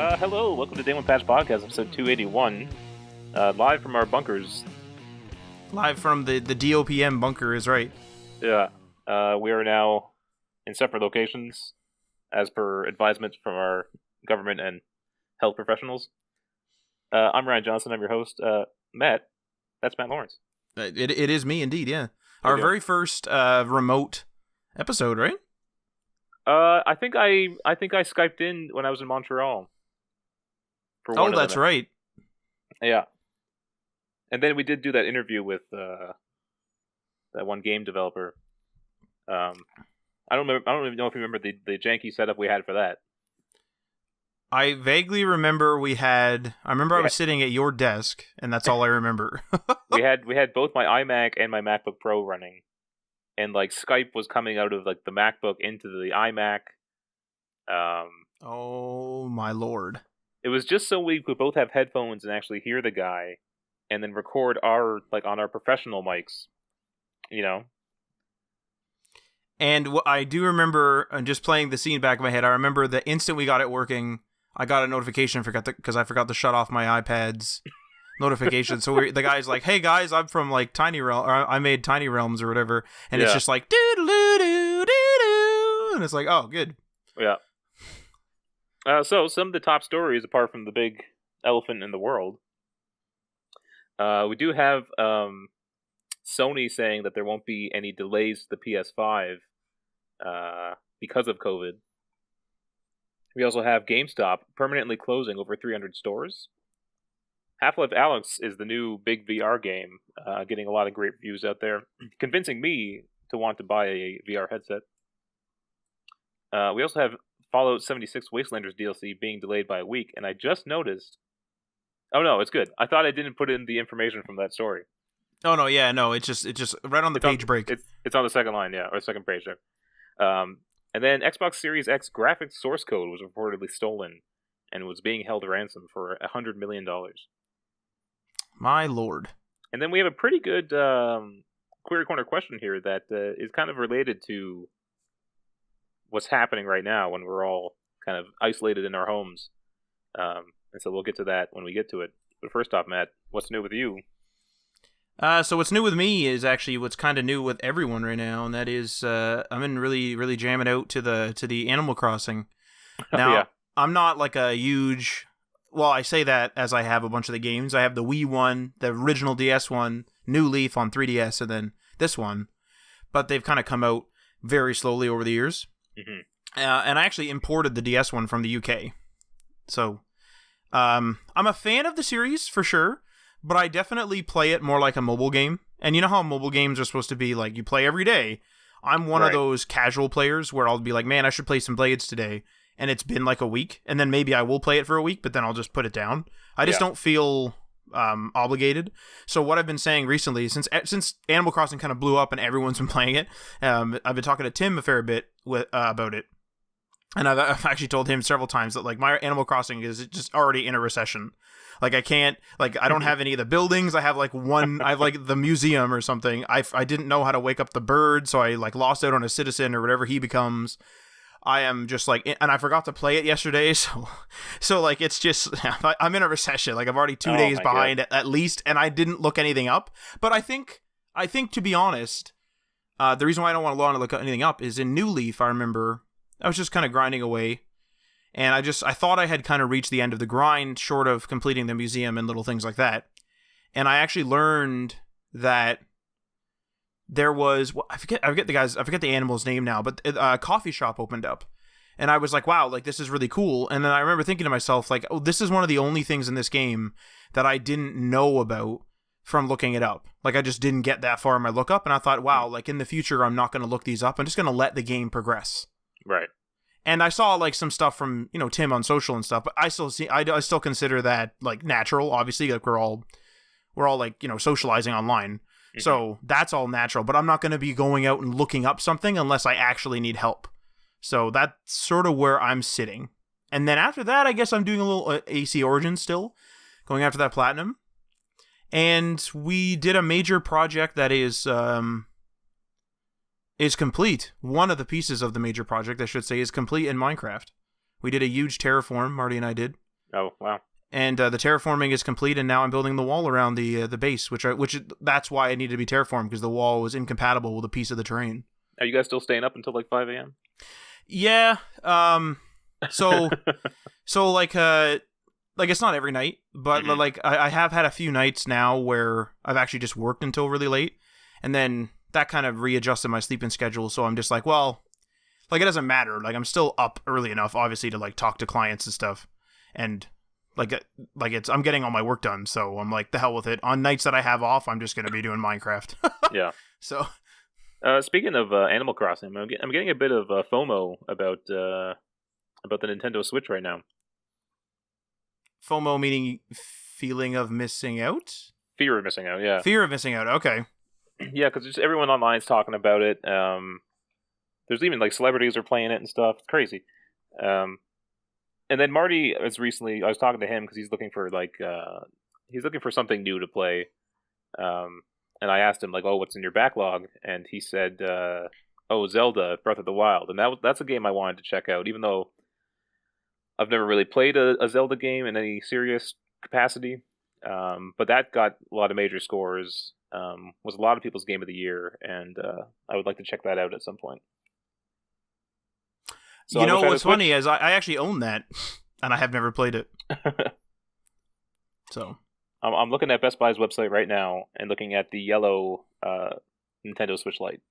Hello, welcome to Day One Patch Podcast, episode 281, live from our bunkers. Live from the DOPM bunker is right. Yeah, we are now in separate locations, as per advisement from our government and health professionals. I'm Ryan Johnson, I'm your host. Matt, that's Matt Lawrence. It is me indeed, yeah. Our very first remote episode, right? I think I Skyped in when I was in Montreal. Oh, that's right. Yeah. And then we did do that interview with that one game developer. I don't even know if you remember the janky setup we had for that. I vaguely remember I was sitting at your desk, and that's all I remember. we had both my iMac and my MacBook Pro running, and like Skype was coming out of like the MacBook into the iMac. Oh my lord! It was just so we could both have headphones and actually hear the guy, and then record on our professional mics, you know. And I do remember, just playing the scene back in my head, I remember the instant we got it working, I got a notification because I forgot to shut off my iPad's notification. So the guy's like, "Hey guys, I'm from like Tiny Realm, or I made Tiny Realms or whatever," and It's just like doo doo doo doo doo, and it's like, oh, good. Yeah. So some of the top stories, apart from the big elephant in the world, we do have Sony saying that there won't be any delays to the PS5 because of COVID. We also have GameStop permanently closing over 300 stores. HalfLife Alyx is the new big VR game, getting a lot of great reviews out there, convincing me to want to buy a VR headset. We also have Fallout 76 Wastelanders DLC being delayed by a week, and I just noticed... Oh no, it's good. I thought I didn't put in the information from that story. Oh no, yeah, no, it's just right on the page break. It's on the second line, yeah, or second page there. And then Xbox Series X graphics source code was reportedly stolen and was being held ransom for $100 million. My lord. And then we have a pretty good Query Corner question here that is kind of related to what's happening right now when we're all kind of isolated in our homes. And so we'll get to that when we get to it. But first off, Matt, what's new with you? So what's new with me is actually what's kind of new with everyone right now, and that is I'm in really jamming out to the Animal Crossing. Now, yeah. I'm not like a huge... Well, I say that as I have a bunch of the games. I have the Wii one, the original DS one, New Leaf on 3DS, and then this one. But they've kind of come out very slowly over the years. Mm-hmm. And I actually imported the DS one from the UK. So I'm a fan of the series, for sure. But I definitely play it more like a mobile game. And you know how mobile games are supposed to be, like, you play every day? I'm one of those casual players where I'll be like, man, I should play some Blades today. And it's been like a week. And then maybe I will play it for a week, but then I'll just put it down. I just don't feel obligated. So what I've been saying recently, since Animal Crossing kind of blew up and everyone's been playing it, I've been talking to Tim a fair bit about it. And I've actually told him several times that, like, my Animal Crossing is just already in a recession. Like, I can't, like, I don't have any of the buildings. I have, like, I have, like, the museum or something. I didn't know how to wake up the bird, so I, like, lost out on a citizen or whatever he becomes. I am just, like, and I forgot to play it yesterday, so like, it's just, I'm in a recession. Like, I've already 2 days behind at least, and I didn't look anything up. But I think, to be honest, the reason why I don't want to look anything up is in New Leaf, I remember... I was just kind of grinding away, and I thought I had kind of reached the end of the grind, short of completing the museum and little things like that. And I actually learned that there was, I forget the animal's name now, but a coffee shop opened up. And I was like, wow, like, this is really cool. And then I remember thinking to myself, like, oh, this is one of the only things in this game that I didn't know about from looking it up. Like, I just didn't get that far in my lookup, and I thought, wow, like, in the future, I'm not going to look these up. I'm just going to let the game progress. Right. And I saw, like, some stuff from, Tim on social and stuff, but I still consider that, like, natural. Obviously, like, we're all like, socializing online. Mm-hmm. So that's all natural, but I'm not going to be going out and looking up something unless I actually need help. So that's sort of where I'm sitting. And then after that, I guess I'm doing a little AC Origins still, going after that platinum. And we did a major project that is complete. One of the pieces of the major project, I should say, is complete in Minecraft. We did a huge terraform, Marty and I did. Oh, wow. And the terraforming is complete, and now I'm building the wall around the base, which that's why it needed to be terraformed, because the wall was incompatible with a piece of the terrain. Are you guys still staying up until like 5 a.m.? Yeah. So like it's not every night, but like I have had a few nights now where I've actually just worked until really late, and then that kind of readjusted my sleeping schedule. So I'm just like, well, like it doesn't matter. Like I'm still up early enough, obviously, to like talk to clients and stuff, and I'm getting all my work done. So I'm like, the hell with it. On nights that I have off, I'm just gonna be doing Minecraft. Yeah. So. Speaking of Animal Crossing, I'm getting a bit of FOMO about the Nintendo Switch right now. FOMO meaning feeling of missing out? Fear of missing out, yeah. Fear of missing out, okay. Yeah, because just everyone online is talking about it. There's even like celebrities are playing it and stuff. It's crazy. And then Marty I was talking to him because he's looking for something new to play. And I asked him, like, oh, what's in your backlog? And he said, Zelda, Breath of the Wild. And that's a game I wanted to check out, even though I've never really played a Zelda game in any serious capacity. But that got a lot of major scores, was a lot of people's game of the year, and I would like to check that out at some point. So you know what's funny is I actually own that, and I have never played it. So... I'm looking at Best Buy's website right now and looking at the yellow Nintendo Switch Lite.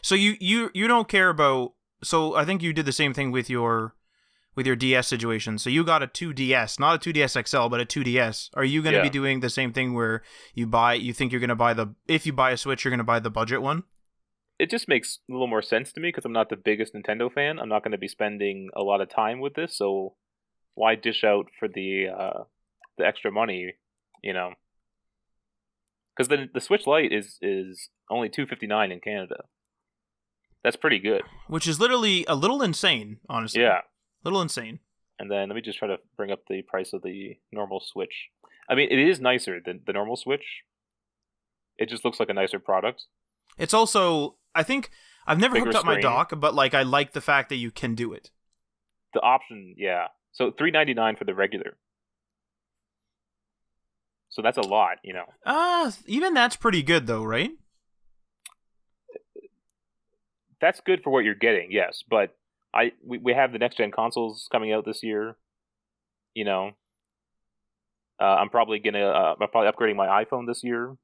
So you don't care about... So I think you did the same thing with your DS situation. So you got a 2DS, not a 2DS XL, but a 2DS. Are you going to be doing the same thing where you think you're going to buy if you buy a Switch, you're going to buy the budget one? It just makes a little more sense to me because I'm not the biggest Nintendo fan. I'm not going to be spending a lot of time with this, so why dish out for the extra money, because the Switch Lite is only $259 in Canada. That's pretty good. Which is literally a little insane, honestly. Yeah, a little insane. And then let me just try to bring up the price of the normal Switch. I mean, it is nicer than the normal Switch. It just looks like a nicer product. It's also, I think, I've never hooked up my dock, but like I like the fact that you can do it. The option, yeah. So $399 for the regular. So that's a lot, Even that's pretty good, though, right? That's good for what you're getting, yes. But we have the next gen consoles coming out this year. I'm probably upgrading my iPhone this year.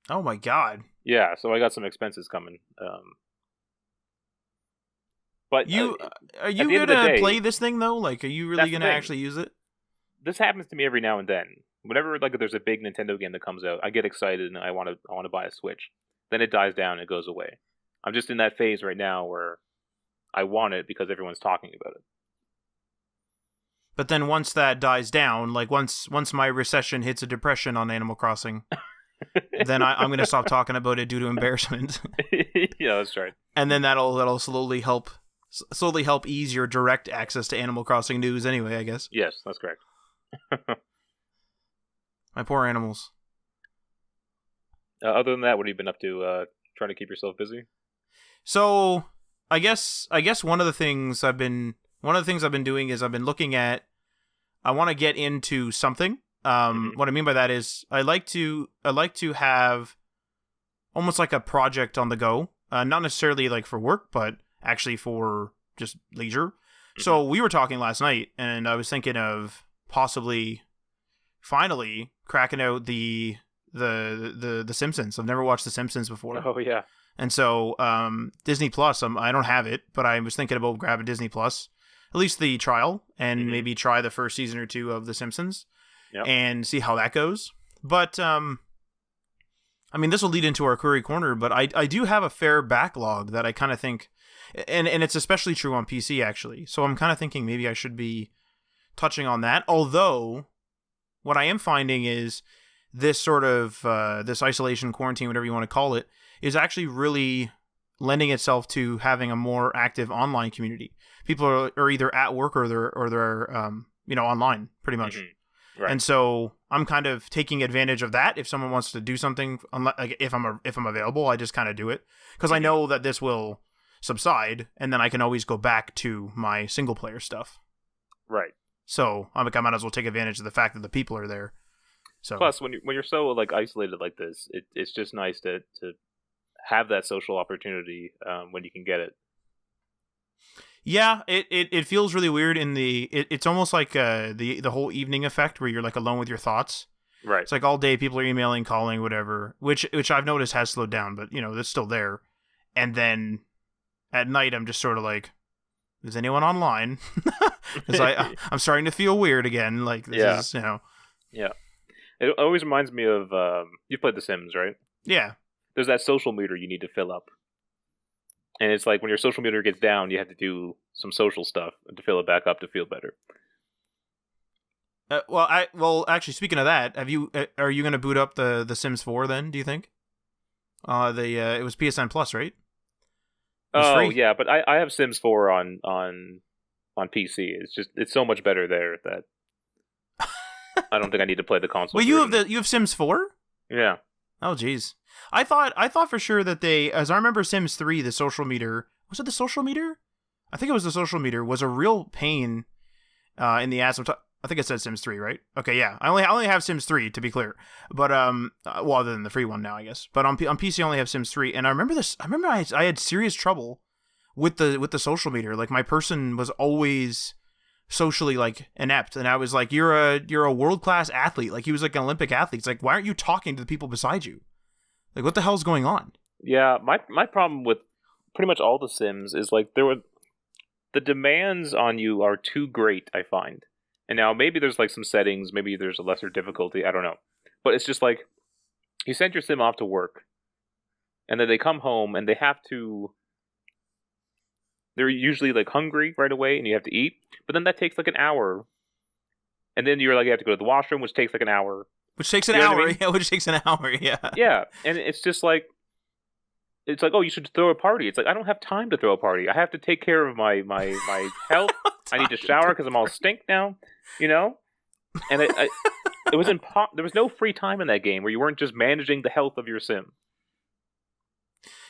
Oh my god! Yeah, so I got some expenses coming. But are you gonna play this thing though? Like, are you really gonna actually use it? This happens to me every now and then. Whenever there's a big Nintendo game that comes out, I get excited and I want to buy a Switch. Then it dies down and it goes away. I'm just in that phase right now where I want it because everyone's talking about it. But then once that dies down, like once my recession hits a depression on Animal Crossing, then I'm going to stop talking about it due to embarrassment. Yeah, that's right. And then that'll slowly help ease your direct access to Animal Crossing news anyway, I guess. Yes, that's correct. My poor animals. Other than that, what have you been up to? Trying to keep yourself busy? So, I guess one of the things I've been doing is I've been looking at. I want to get into something. What I mean by that is I like to have almost like a project on the go, not necessarily like for work, but actually for just leisure. Mm-hmm. So we were talking last night, and I was thinking of possibly, finally cracking out the Simpsons. I've never watched The Simpsons before. Oh yeah. And so Disney Plus, I don't have it, but I was thinking about grabbing Disney Plus, at least the trial, and maybe try the first season or two of The Simpsons. Yep. And see how that goes. But, I mean, this will lead into our query corner, but I do have a fair backlog that I kind of think, and it's especially true on PC, actually. So I'm kind of thinking maybe I should be touching on that. Although, what I am finding is this sort of, this isolation, quarantine, whatever you want to call it, is actually really lending itself to having a more active online community. People are either at work or they're online, pretty much. Mm-hmm. Right. And so I'm kind of taking advantage of that. If someone wants to do something, like if I'm available, I just kind of do it because I know that this will subside, and then I can always go back to my single player stuff. Right. So I'm like, I might as well take advantage of the fact that the people are there. So Plus, when you're so like isolated like this, it's just nice to have that social opportunity when you can get it. yeah, it feels really weird in it's almost like the whole evening effect where you're like alone with your thoughts. Right. It's like all day people are emailing, calling, whatever, which I've noticed has slowed down, but it's still there. And then at night I'm just sort of like, is anyone online? Because I'm starting to feel weird again. Like this is Yeah. It always reminds me of you've played The Sims, right? Yeah. There's that social meter you need to fill up. And it's like when your social meter gets down, you have to do some social stuff to fill it back up to feel better. Actually, speaking of that, are you going to boot up the Sims 4 then? Do you think? It was PSN Plus, right? Free. Yeah, but I have Sims 4 on PC. It's so much better there that I don't think I need to play the console. Well, you have Sims 4? Yeah. Oh, geez. I thought for sure that as I remember Sims 3, the social meter, was it the social meter? I think it was the social meter, was a real pain in the ass. I think it said Sims 3, right? Okay, yeah. I only have Sims 3, to be clear. But, other than the free one now, I guess. But on PC, I only have Sims 3. And I remember I had serious trouble with the social meter. Like, my person was always socially, like, inept. And I was like, you're a world-class athlete. Like, he was like an Olympic athlete. It's like, why aren't you talking to the people beside you? Like, what the hell's going on? Yeah, my problem with pretty much all the Sims is, like, the demands on you are too great, I find. And now maybe there's like some settings, maybe there's a lesser difficulty, I don't know. But it's just like, you send your sim off to work, and then they come home and they're usually like hungry right away and you have to eat, but then that takes like an hour. And then you're like, you have to go to the washroom, which takes like an hour. Which takes an hour, yeah, which takes an hour, yeah. Yeah, and it's just like, it's like, oh, you should throw a party. It's like, I don't have time to throw a party. I have to take care of my health. I need to shower because I'm all stink now, And there was no free time in that game where you weren't just managing the health of your sim.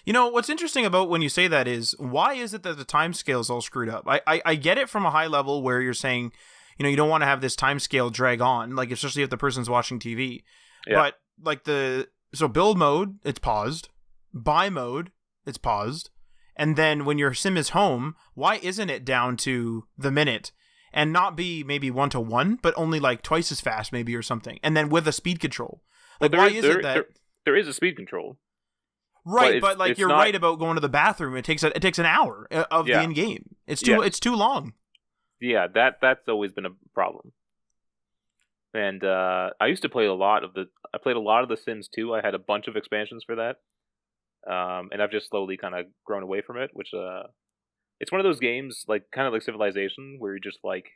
What's interesting about when you say that is, why is it that the time scale is all screwed up? I get it from a high level where you're saying, you don't want to have this time scale drag on, like especially if the person's watching TV. Yeah. But like so build mode, it's paused. Buy mode, it's paused. And then when your sim is home, why isn't it down to the minute and not be maybe 1-to-1, but only like twice as fast maybe or something? And then with a speed control. Like, why is it that there is a speed control? Right, but like you're right about going to the bathroom. It takes an hour of the in game. It's too long. Yeah, that's always been a problem. And I used to play I played a lot of the Sims 2. I had a bunch of expansions for that. And I've just slowly kind of grown away from it, which it's one of those games like kind of like Civilization where you're just like,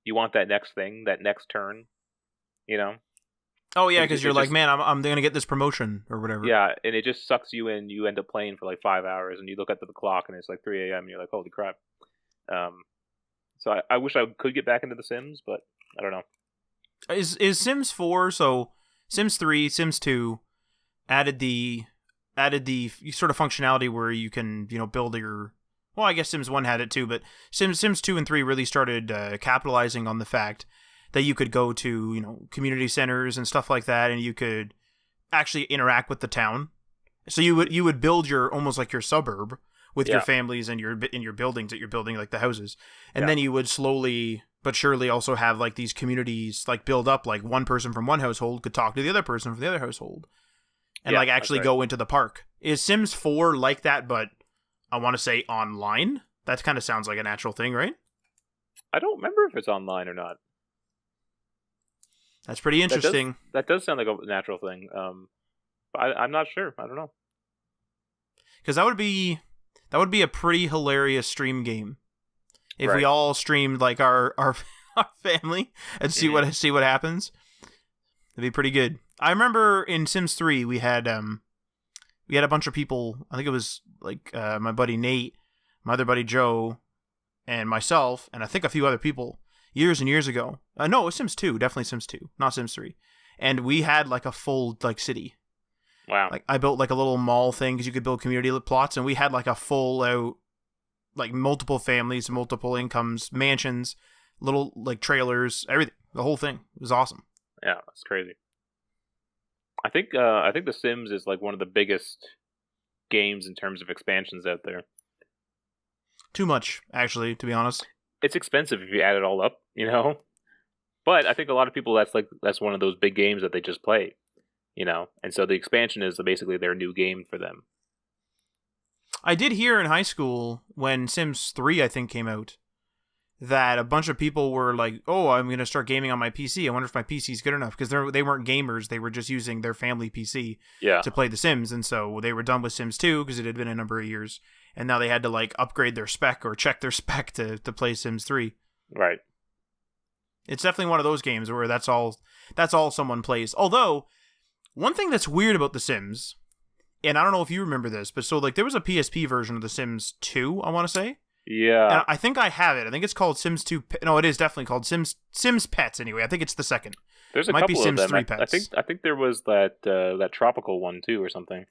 you want that next thing, that next turn, Oh yeah, because you're like, man, I'm gonna get this promotion or whatever. Yeah, and it just sucks you in. You end up playing for like 5 hours, and you look at the clock, and it's like 3 a.m. and you're like, holy crap. So I wish I could get back into the Sims, but I don't know. Is Sims 4, so Sims 3, Sims 2 added the sort of functionality where you can, build your, well, I guess Sims 1 had it too, but Sims 2 and 3 really started capitalizing on the fact that you could go to, community centers and stuff like that, and you could actually interact with the town. So you would build almost like your suburb with your families and your buildings that you're building, like the houses. And then you would slowly but surely also have like these communities like build up, like one person from one household could talk to the other person from the other household. And like actually go into the park. Is Sims 4 like that, but I want to say online? That kind of sounds like a natural thing, right? I don't remember if it's online or not. That's pretty interesting. That does sound like a natural thing. But I'm not sure. I don't know. Because that would be a pretty hilarious stream game. If we all streamed like our family and see what happens. It'd be pretty good. I remember in Sims 3 we had a bunch of people. I think it was like my buddy Nate, my other buddy Joe, and myself, and I think a few other people years and years ago. No, it was Sims 2, definitely Sims 2, not Sims 3. And we had like a full like city. Wow. Like I built like a little mall thing because you could build community plots, and we had like a full out, like multiple families, multiple incomes, mansions, little like trailers, everything. The whole thing. It was awesome. Yeah, it's crazy. I think The Sims is like one of the biggest games in terms of expansions out there. Too much, actually, to be honest. It's expensive if you add it all up, you know? But I think a lot of people, that's one of those big games that they just play, you know? And so the expansion is basically their new game for them. I did hear in high school when Sims 3, I think, came out, that a bunch of people were like, oh, I'm going to start gaming on my PC. I wonder if my PC is good enough. Because they weren't gamers. They were just using their family PC to play The Sims. And so they were done with Sims 2 because it had been a number of years. And now they had to like upgrade their spec or check their spec to play Sims 3. Right. It's definitely one of those games where that's all someone plays. Although, one thing that's weird about The Sims, and I don't know if you remember this, but so like there was a PSP version of The Sims 2, I want to say. Yeah. And I think I have it. I think it's called Sims 2. No, it is definitely called Sims Pets anyway. I think it's the second. There's a Might couple be Sims of them. 3 Pets. I think there was that tropical one too or something.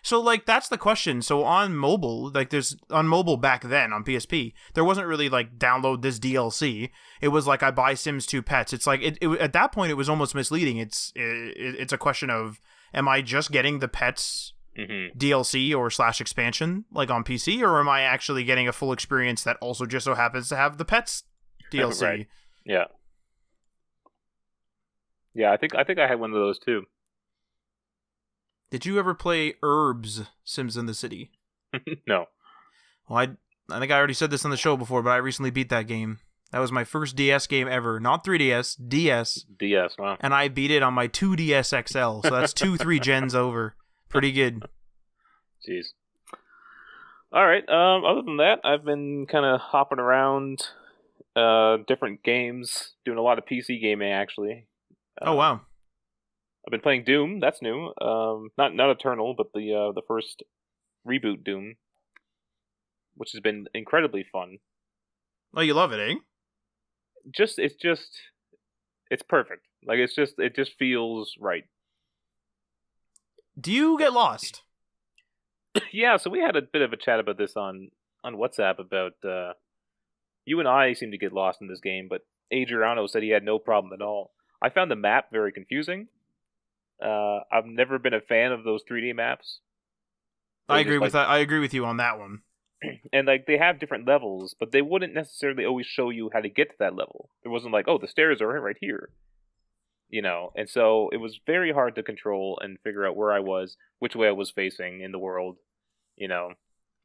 So like that's the question. So on mobile, like on mobile back then on PSP, there wasn't really like download this DLC. It was like I buy Sims 2 Pets. It's like it at that point it was almost misleading. It's a question of, am I just getting the Pets DLC or / expansion like on PC, or am I actually getting a full experience that also just so happens to have the Pets DLC? Right. Yeah. Yeah, I think I had one of those too. Did you ever play Herbs Sims in the City? No. Well, I think I already said this on the show before, but I recently beat that game. That was my first DS game ever. Not 3DS, DS. DS, wow. And I beat it on my 2DS XL, so that's 3 gens over. Pretty good. Jeez. All right. Other than that, I've been kind of hopping around different games, doing a lot of PC gaming, actually. Oh, wow. I've been playing Doom. That's new. Not Eternal, but the first reboot Doom, which has been incredibly fun. Oh, you love it, eh? It's perfect. Like it just feels right. Do you get lost? Yeah, so we had a bit of a chat about this on WhatsApp about you and I seem to get lost in this game, but Adriano said he had no problem at all. I found the map very confusing. I've never been a fan of those 3D maps. I agree with that. I agree with you on that one. And like they have different levels, but they wouldn't necessarily always show you how to get to that level. There wasn't like, oh, the stairs are right here. You know, and so it was very hard to control and figure out where I was, which way I was facing in the world. You know,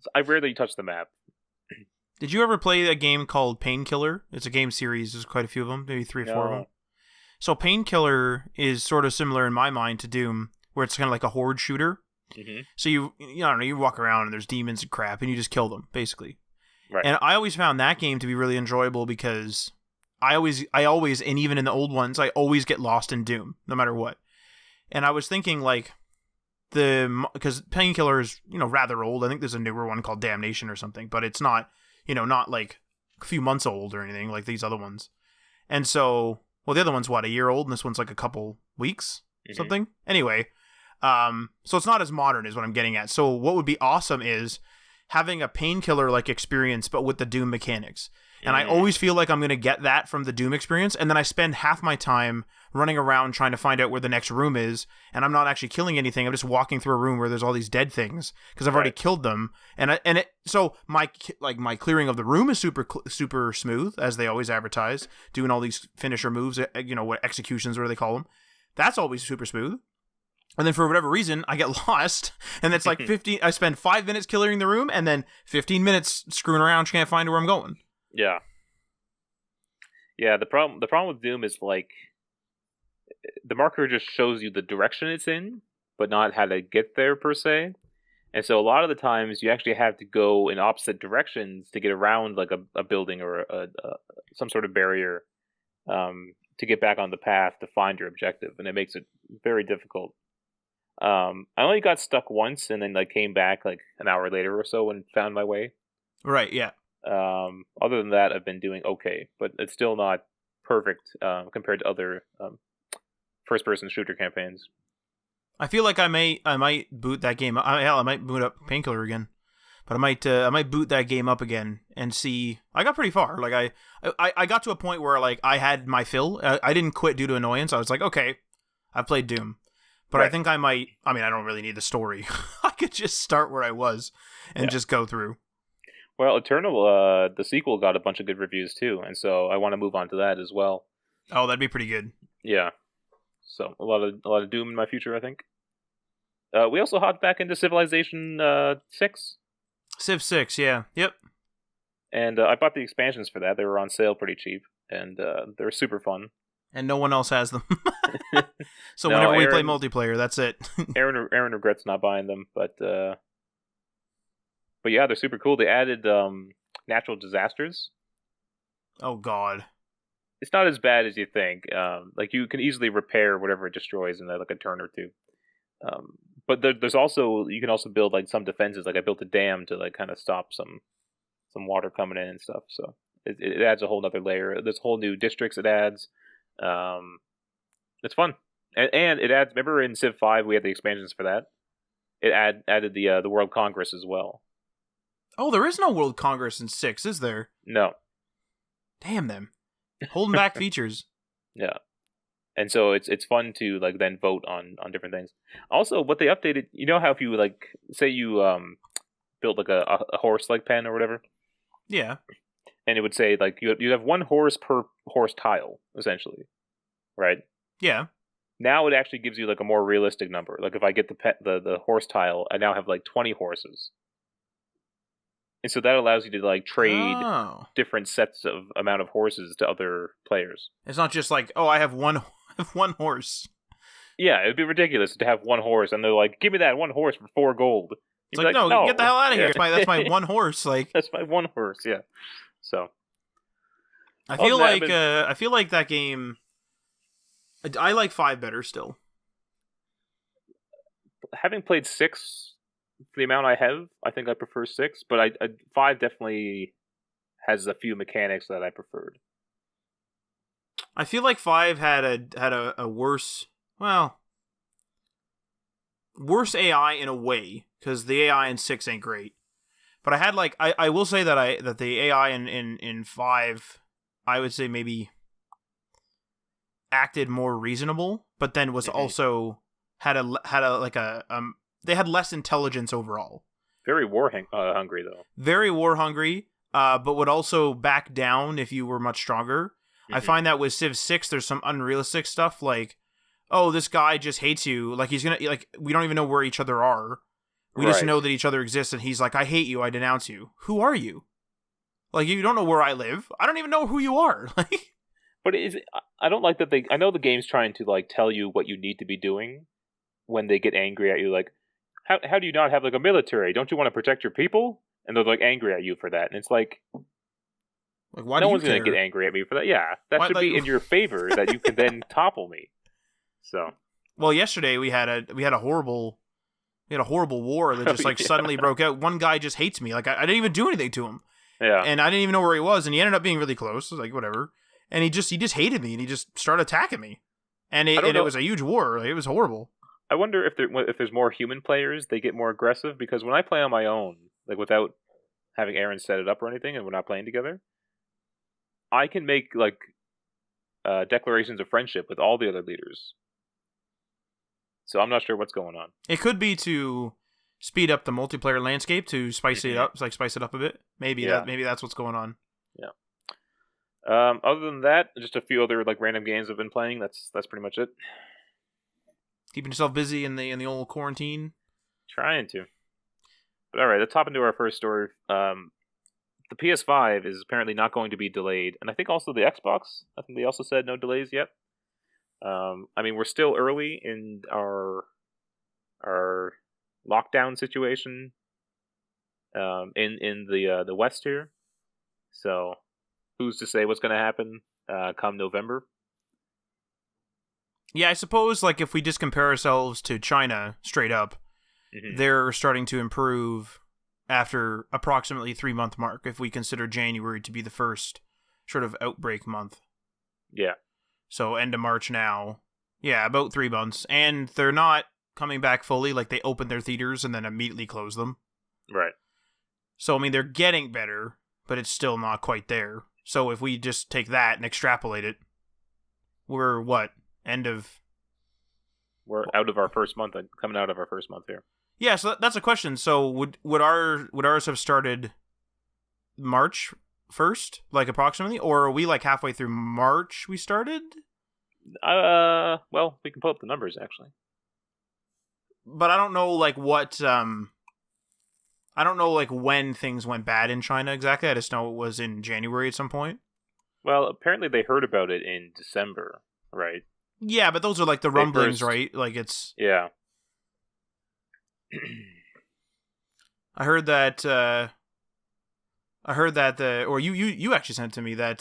so I rarely touch the map. Did you ever play a game called Painkiller? It's a game series. There's quite a few of them, maybe 3 or 4 of them. So Painkiller is sort of similar in my mind to Doom, where it's kind of like a horde shooter. Mm-hmm. So you don't know, you walk around and there's demons and crap, and you just kill them basically. Right. And I always found that game to be really enjoyable because I always, and even in the old ones, I always get lost in Doom, no matter what. And I was thinking like because Painkiller is rather old. I think there's a newer one called Damnation or something, but it's not not like a few months old or anything like these other ones. And so. Well, the other one's, a year old, and this one's like a couple weeks, something? Anyway, so it's not as modern is what I'm getting at. So what would be awesome is having a Painkiller-like experience, but with the Doom mechanics. And I always feel like I'm going to get that from the Doom experience, and then I spend half my time running around trying to find out where the next room is, and I'm not actually killing anything. I'm just walking through a room where there's all these dead things, because I've already killed them. So my clearing of the room is super smooth, as they always advertise, doing all these finisher moves, what executions, what do they call them? That's always super smooth. And then for whatever reason, I get lost, and it's like 15. I spend 5 minutes clearing the room, and then 15 minutes screwing around, trying to find where I'm going. Yeah. Yeah, the problem with Doom is like the marker just shows you the direction it's in, but not how to get there per se. And so a lot of the times you actually have to go in opposite directions to get around like a building or some sort of barrier to get back on the path to find your objective, and it makes it very difficult. I only got stuck once and then like came back like an hour later or so and found my way. Right, yeah. Other than that, I've been doing okay, but it's still not perfect compared to other first-person shooter campaigns. I feel like I might boot that game. I might boot up Painkiller again, But I might boot that game up again and see. I got pretty far. Like I got to a point where like I had my fill. I didn't quit due to annoyance. I was like, okay, I've played Doom, but I think I might. I mean, I don't really need the story. I could just start where I was and just go through. Well, Eternal, the sequel got a bunch of good reviews too, and so I want to move on to that as well. Oh, that'd be pretty good. Yeah. So a lot of Doom in my future, I think. We also hopped back into Civilization 6. Civ 6, yeah. Yep. And I bought the expansions for that. They were on sale pretty cheap, and they were super fun. And no one else has them. So no, whenever we play multiplayer, that's it. Aaron regrets not buying them, but yeah, they're super cool. They added natural disasters. Oh, God. It's not as bad as you think. Like, you can easily repair whatever it destroys in like a turn or two. But there's also, you can also build like some defenses. Like I built a dam to like kind of stop some water coming in and stuff. So it adds a whole other layer. There's whole new districts it adds. It's fun, and it adds. Remember in Civ 5 we had the expansions for that. It added the World Congress as well. Oh, there is no World Congress in 6, is there? No. Damn them, holding back features. Yeah. And so it's fun to like then vote on different things. Also, what they updated, you know how if you like say you built like a horse like pen or whatever, yeah, and it would say like you have one horse per horse tile essentially, right? Yeah. Now it actually gives you like a more realistic number. Like if I get the horse tile, I now have like 20 horses, and so that allows you to like trade different sets of amount of horses to other players. It's not just like, oh, I have one horse. Yeah, it'd be ridiculous to have one horse, and they're like, "Give me that one horse for 4 gold." It's like, no, get the hell out of here! That's my one horse. Like that's my one horse. Yeah. So I feel like that game. I like 5 better still. Having played 6, for the amount I have, I think I prefer 6. But 5 definitely has a few mechanics that I preferred. I feel like 5 had a worse AI in a way, because the AI in 6 ain't great. But I had like I will say that the AI in 5, I would say maybe acted more reasonable, but then was also had they had less intelligence overall. Very war hungry though. Very war hungry, but would also back down if you were much stronger. I find that with Civ 6, there's some unrealistic stuff like, oh, this guy just hates you. Like, he's gonna, like, we don't even know where each other are. We just know that each other exists, and he's like, I hate you, I denounce you. Who are you? Like, you don't know where I live. I don't even know who you are. Like, but I don't like that I know the game's trying to, like, tell you what you need to be doing when they get angry at you. Like, how do you not have, like, a military? Don't you want to protect your people? And they're, like, angry at you for that. And it's like why no one's going to get angry at me for that. Yeah, that should be in your favor that you can then topple me. So, well, yesterday we had a horrible war that just suddenly broke out. One guy just hates me. Like I didn't even do anything to him. Yeah, and I didn't even know where he was, and he ended up being really close. Like whatever, and he just hated me, and he just started attacking me, and it was a huge war. Like, it was horrible. I wonder if there's more human players, they get more aggressive, because when I play on my own, like without having Aaron set it up or anything, and we're not playing together, I can make like declarations of friendship with all the other leaders. So I'm not sure what's going on. It could be to speed up the multiplayer landscape, to spice it up, spice it up a bit. Maybe that's what's going on. Yeah. Other than that, just a few other like random games I've been playing. That's pretty much it. Keeping yourself busy in the old quarantine. Trying to. But all right, let's hop into our first story. The PS5 is apparently not going to be delayed, and I think also the Xbox. I think they also said no delays yet. I mean, we're still early in our lockdown situation in the West here. So, who's to say what's going to happen come November? Yeah, I suppose like if we just compare ourselves to China straight up, they're starting to improve after approximately 3-month mark, if we consider January to be the first sort of outbreak month. Yeah. So end of March now. Yeah, about 3 months. And they're not coming back fully. Like, they open their theaters and then immediately close them. Right. So, I mean, they're getting better, but it's still not quite there. So if we just take that and extrapolate it, we're what? We're out of our first month, coming out of our first month here. Yeah, so that's a question. So would ours have started March 1st, like approximately? Or are we like halfway through March we started? Well, we can pull up the numbers, actually. But I don't know, like, what, I don't know, like, when things went bad in China exactly. I just know it was in January at some point. Well, apparently they heard about it in December, right? Yeah, but those are, like, the rumblings, right? Like, it's... Yeah. I heard that, or you actually sent it to me, that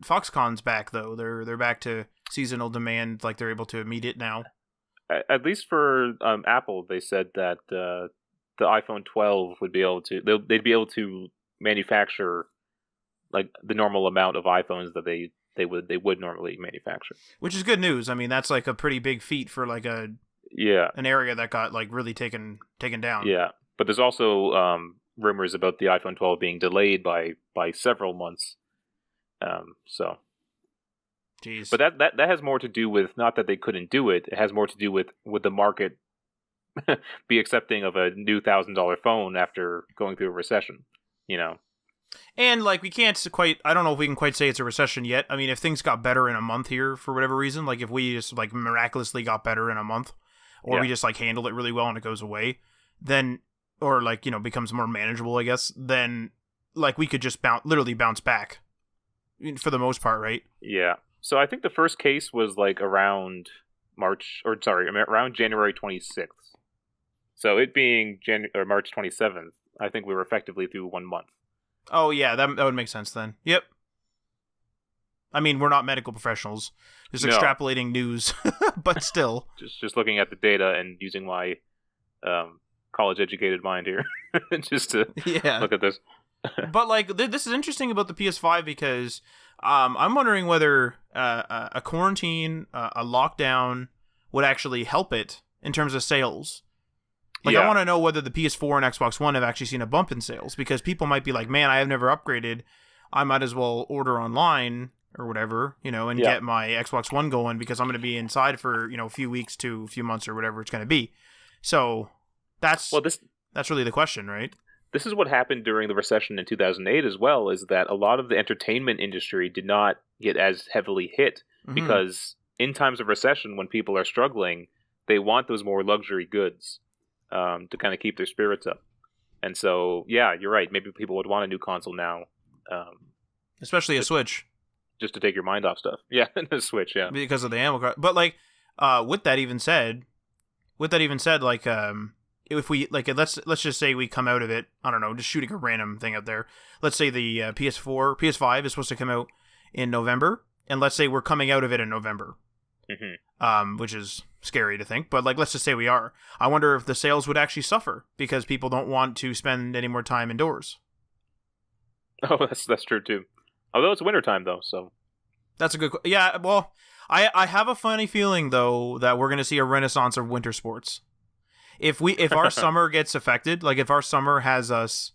Foxconn's back, though. They're back to seasonal demand, like, they're able to meet it now. At least for Apple, they said that the iPhone 12 would be able to... They'd be able to manufacture, like, the normal amount of iPhones that they would normally manufacture. Which is good news. I mean, that's, like, a pretty big feat for, like, an area that got, like, really taken down. Yeah, but there's also rumors about the iPhone 12 being delayed by several months. So... Jeez. But that has more to do with, not that they couldn't do it, it has more to do with the market be accepting of a new $1,000 phone after going through a recession, you know. And, like, we can't quite, I don't know if we can quite say it's a recession yet. I mean, if things got better in a month here for whatever reason, like if we just, like, miraculously got better in a month, or we just, like, handled it really well and it goes away, then, or, like, you know, becomes more manageable, I guess, then, like, we could just literally bounce back for the most part, right? Yeah. So I think the first case was like around around January 26th. So it being March 27th, I think we were effectively through 1 month. Oh yeah, that would make sense then. Yep. I mean, we're not medical professionals, just extrapolating news, but still. just looking at the data and using my college-educated mind here, just to look at this. But like, this is interesting about the PS5 because I'm wondering whether a quarantine, a lockdown would actually help it in terms of sales. Like, I want to know whether the PS4 and Xbox One have actually seen a bump in sales, because people might be like, man, I have never upgraded. I might as well order online or whatever, you know, and get my Xbox One going because I'm going to be inside for, you know, a few weeks to a few months or whatever it's going to be. So that's really the question, right? This is what happened during the recession in 2008 as well, is that a lot of the entertainment industry did not get as heavily hit because in times of recession, when people are struggling, they want those more luxury goods to kind of keep their spirits up. And so, yeah, you're right. Maybe people would want a new console now. Especially a Switch. Just to take your mind off stuff. Yeah, a Switch, yeah. Because of the ammo card. But, like, with that even said, like, if we, like, let's just say we come out of it, I don't know, just shooting a random thing out there. Let's say the PS5 is supposed to come out in November, and let's say we're coming out of it in November. Which is scary to think, but, like, let's just say we are. I wonder if the sales would actually suffer because people don't want to spend any more time indoors. Oh, that's true too. Although it's wintertime though, so that's a good. Yeah, well, I have a funny feeling though that we're going to see a renaissance of winter sports. If our summer gets affected, like if our summer has us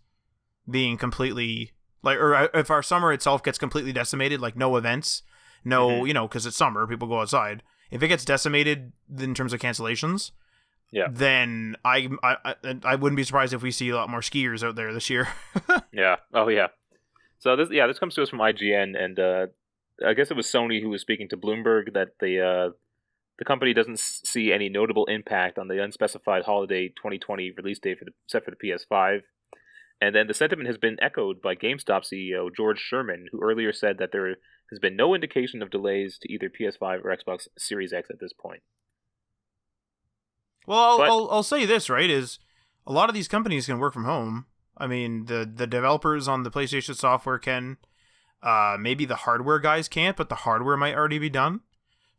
being completely like, or if our summer itself gets completely decimated, like no events, no, you know, because it's summer, people go outside. If it gets decimated in terms of cancellations, then I wouldn't be surprised if we see a lot more skiers out there this year. Yeah. Oh yeah. So this comes to us from IGN, and I guess it was Sony who was speaking to Bloomberg that the company doesn't see any notable impact on the unspecified holiday 2020 release date except for the PS5. And then the sentiment has been echoed by GameStop CEO George Sherman, who earlier said that there has been no indication of delays to either PS5 or Xbox Series X at this point. Well, I'll say this, right, is a lot of these companies can work from home. I mean, the developers on the PlayStation software can. Maybe the hardware guys can't, but the hardware might already be done.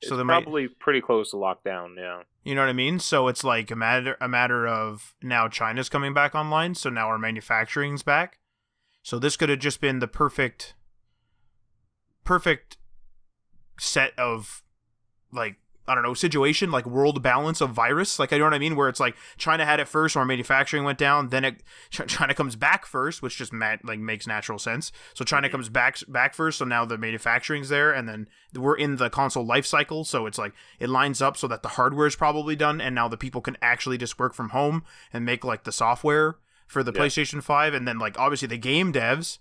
So they're probably pretty close to lockdown, yeah. You know what I mean? So it's like a matter of now China's coming back online, so now our manufacturing's back. So this could have just been the perfect set of, like, I don't know, situation, like world balance of virus. Like, you know what I mean? Where it's like China had it first, or manufacturing went down, then China comes back first, which just makes natural sense. So China comes back first, so now the manufacturing's there, and then we're in the console life cycle, so it's like it lines up so that the hardware is probably done, and now the people can actually just work from home and make like the software for the PlayStation 5, and then like obviously the game devs,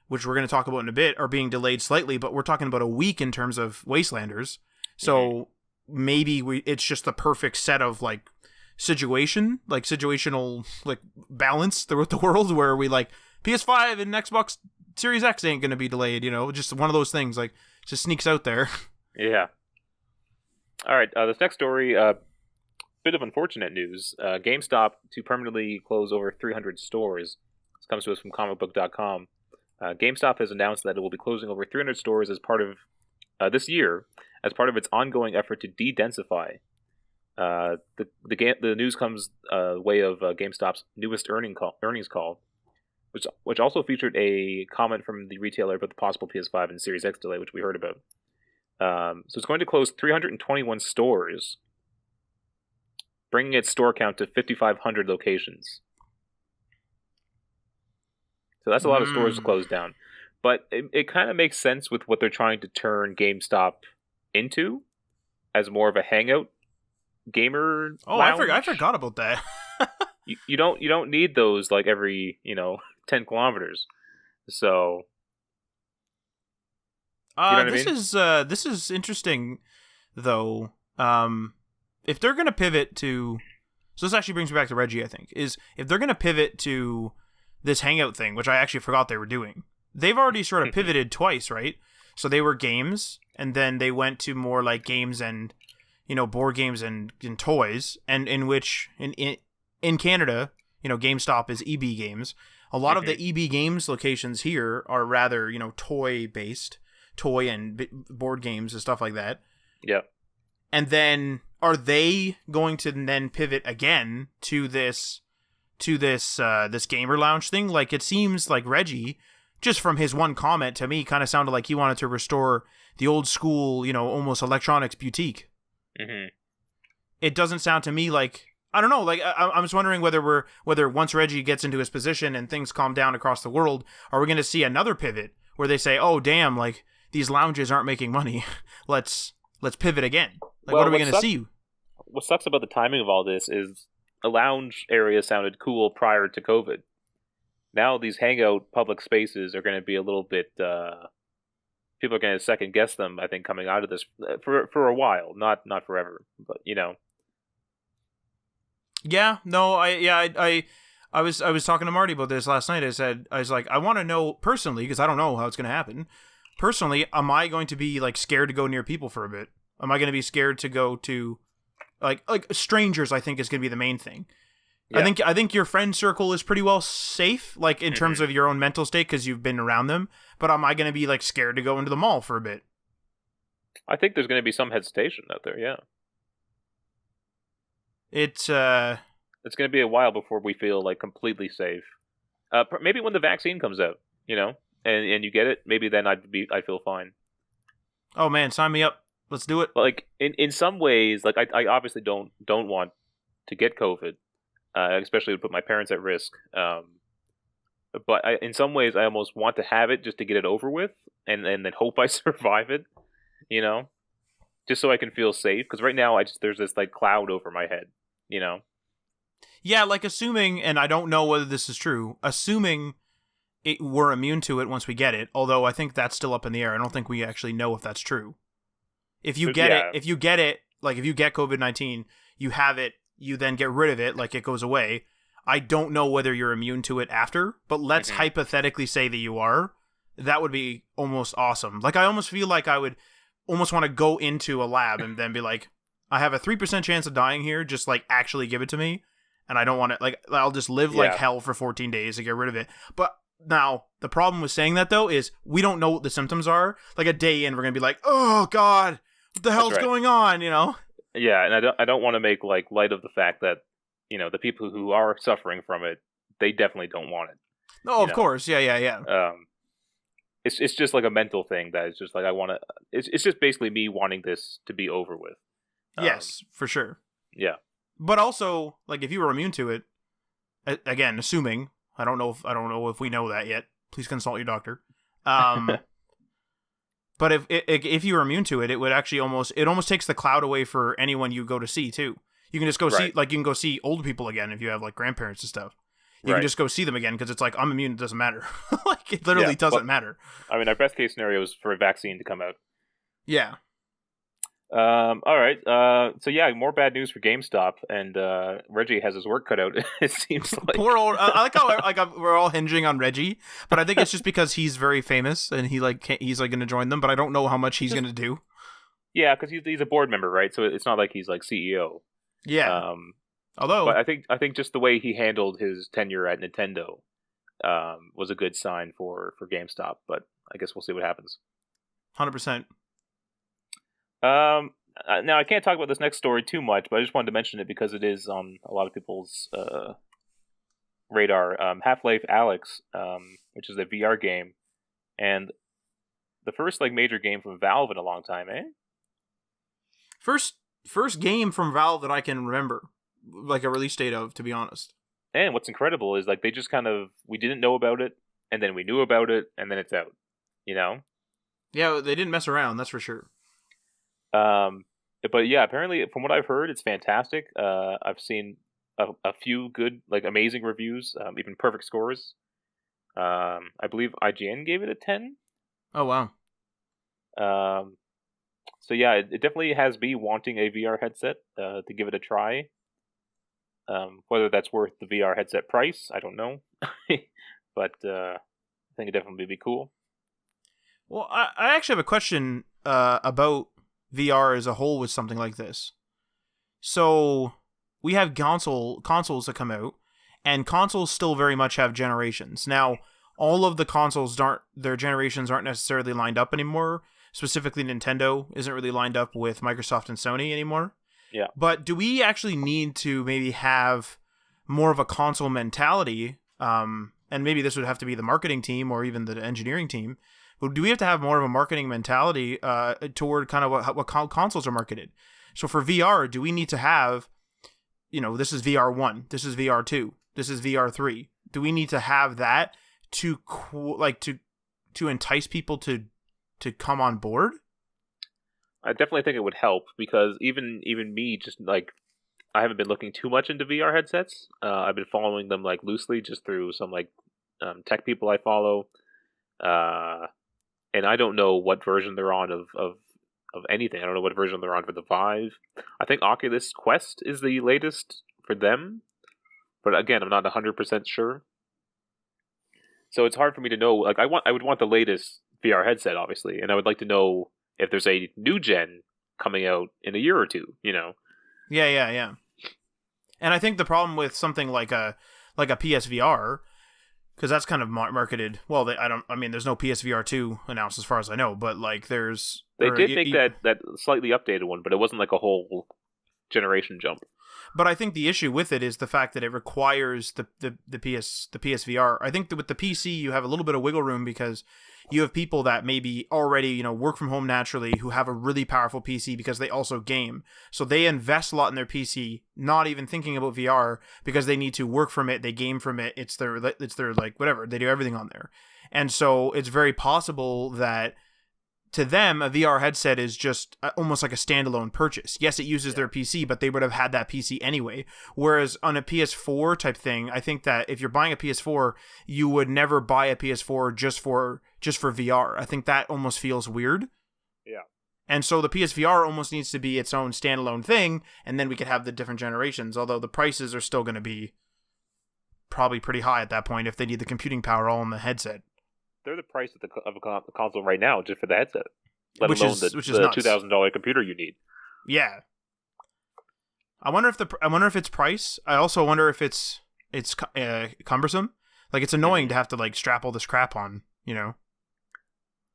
which we're going to talk about in a bit, are being delayed slightly, but we're talking about a week in terms of Wastelanders. So maybe it's just the perfect set of like situational like balance throughout the world where we like PS5 and Xbox Series X ain't going to be delayed, just one of those things like just sneaks out there. Yeah. All right. This next story, bit of unfortunate news. GameStop to permanently close over 300 stores. This comes to us from Comicbook.com. GameStop has announced that it will be closing over 300 stores as part of this year, as part of its ongoing effort to de-densify. The news comes way of GameStop's newest earnings call, which also featured a comment from the retailer about the possible PS5 and Series X delay, which we heard about. So it's going to close 321 stores, bringing its store count to 5,500 locations. So that's a lot of stores to close down. But it kind of makes sense with what they're trying to turn GameStop into, as more of a hangout gamer lounge. I forgot about that. you don't need those like every 10 kilometers. So this is interesting though. If they're gonna pivot to, so this actually brings me back to Reggie. I think is if they're gonna pivot to this hangout thing, which I actually forgot they were doing. They've already sort of pivoted twice, right? So they were games, and then they went to more like games and board games and toys, and in Canada, GameStop is EB Games. A lot of the EB Games locations here are rather toy based, toy and board games and stuff like that. Yeah. And then are they going to then pivot again to this gamer lounge thing? Like, it seems like Reggie, just from his one comment to me, kind of sounded like he wanted to restore the old school, almost electronics boutique. It doesn't sound to me like, I don't know, like I'm just wondering whether once Reggie gets into his position and things calm down across the world, are we going to see another pivot where they say, oh damn, like these lounges aren't making money, let's pivot again. Like, what are we going to see? What sucks about the timing of all this is a lounge area sounded cool prior to COVID. Now these hangout public spaces are going to be a little bit. People are going to second guess them. I think coming out of this for a while, not forever, but Yeah. No. I was talking to Marty about this last night. I was like, I want to know personally, because I don't know how it's going to happen. Personally, am I going to be like scared to go near people for a bit? Am I going to be scared to go to like strangers? I think is going to be the main thing. Yeah. I think your friend circle is pretty well safe, like in terms of your own mental state, because you've been around them. But am I going to be like scared to go into the mall for a bit? I think there's going to be some hesitation out there. Yeah, it's going to be a while before we feel like completely safe. Maybe when the vaccine comes out, and you get it, maybe then I'd feel fine. Oh man, sign me up. Let's do it. Like in some ways, like I obviously don't want to get COVID. Especially to put my parents at risk. But in some ways, I almost want to have it just to get it over with, and then hope I survive it, just so I can feel safe. Because right now, there's this like cloud over my head, Yeah, like assuming, and I don't know whether this is true, assuming we're immune to it once we get it, although I think that's still up in the air. I don't think we actually know if that's true. If you get it, like if you get COVID-19, you have it, you then get rid of it, like it goes away. I don't know whether you're immune to it after, but let's hypothetically say that you are. That would be almost awesome. Like, I almost feel like I would almost want to go into a lab and then be like, I have a 3% chance of dying here, just like actually give it to me. And I don't want it, like, I'll just live like hell for 14 days to get rid of it. But now, the problem with saying that though is we don't know what the symptoms are. Like a day in, we're going to be like, oh God, what the hell's going on, Yeah, and I don't want to make like light of the fact that the people who are suffering from it, they definitely don't want it. No, of course, yeah. It's just like a mental thing that is just like I want to. It's just basically me wanting this to be over with, Yes, for sure. Yeah. But also, like, if you were immune to it, again, assuming, I don't know if we know that yet. Please consult your doctor. But if you were immune to it, it would actually almost takes the cloud away for anyone you go to see too. You can just go see, like, you can go see old people again if you have like grandparents and stuff. You can just go see them again because it's like, I'm immune, it doesn't matter. Like, it literally doesn't matter. I mean, our best case scenario is for a vaccine to come out. Yeah. All right. So yeah, more bad news for GameStop, and Reggie has his work cut out. It seems like poor old. I like how we're all hinging on Reggie, but I think it's just because he's very famous and he's going to join them. But I don't know how much he's going to do. Yeah, because he's a board member, right? So it's not like he's like CEO. Yeah. Although, but I think just the way he handled his tenure at Nintendo was a good sign for GameStop. But I guess we'll see what happens. 100%. Now I can't talk about this next story too much, but I just wanted to mention it because it is on a lot of people's radar. HalfLife Alyx, which is a VR game, and the first like major game from Valve in a long time, eh? First game from Valve that I can remember, like a release date of, to be honest. And what's incredible is like they just we didn't know about it, and then we knew about it, and then it's out. You know? Yeah, they didn't mess around, that's for sure. But yeah, apparently from what I've heard, it's fantastic. I've seen a few good, like amazing reviews, even perfect scores. I believe IGN gave it a 10. Oh wow. So yeah, it definitely has me wanting a VR headset to give it a try. Whether that's worth the VR headset price, I don't know. But I think it definitely would be cool. Well, I actually have a question about VR as a whole with something like this. So we have consoles that come out, and consoles still very much have generations. Now, all of the consoles their generations aren't necessarily lined up anymore. Specifically, Nintendo isn't really lined up with Microsoft and Sony anymore. Yeah. But do we actually need to maybe have more of a console mentality? And maybe this would have to be the marketing team or even the engineering team. But do we have to have more of a marketing mentality toward kind of what consoles are marketed? So for VR, do we need to have, this is VR 1, this is VR 2, this is VR 3. Do we need to have that to entice people to come on board? I definitely think it would help because even me, just like I haven't been looking too much into VR headsets. I've been following them like loosely just through some like tech people I follow. And I don't know what version they're on of anything. I don't know what version they're on for the Vive. I think Oculus Quest is the latest for them. But again, I'm not 100% sure. So it's hard for me to know. Like I would want the latest VR headset, obviously. And I would like to know if there's a new gen coming out in a year or two, Yeah. And I think the problem with something like a PSVR, because that's kind of marketed. Well, there's no PSVR 2 announced as far as I know, but like they did make that slightly updated one, but it wasn't like a whole generation jump. But I think the issue with it is the fact that it requires the PSVR. I think that with the PC you have a little bit of wiggle room because you have people that maybe already work from home naturally who have a really powerful PC because they also game. So they invest a lot in their PC, not even thinking about VR because they need to work from it, they game from it. It's their like whatever, they do everything on there. And so it's very possible that to them, a VR headset is just almost like a standalone purchase. Yes, it uses their PC, but they would have had that PC anyway. Whereas on a PS4 type thing, I think that if you're buying a PS4, you would never buy a PS4 just for VR. I think that almost feels weird. Yeah. And so the PSVR almost needs to be its own standalone thing, and then we could have the different generations, although the prices are still going to be probably pretty high at that point if they need the computing power all in the headset. They're the price of a console right now just for the headset, let which alone is the $2,000 computer you need. Yeah, I wonder if it's price. I also wonder if it's cumbersome. Like it's annoying to have to like strap all this crap on. It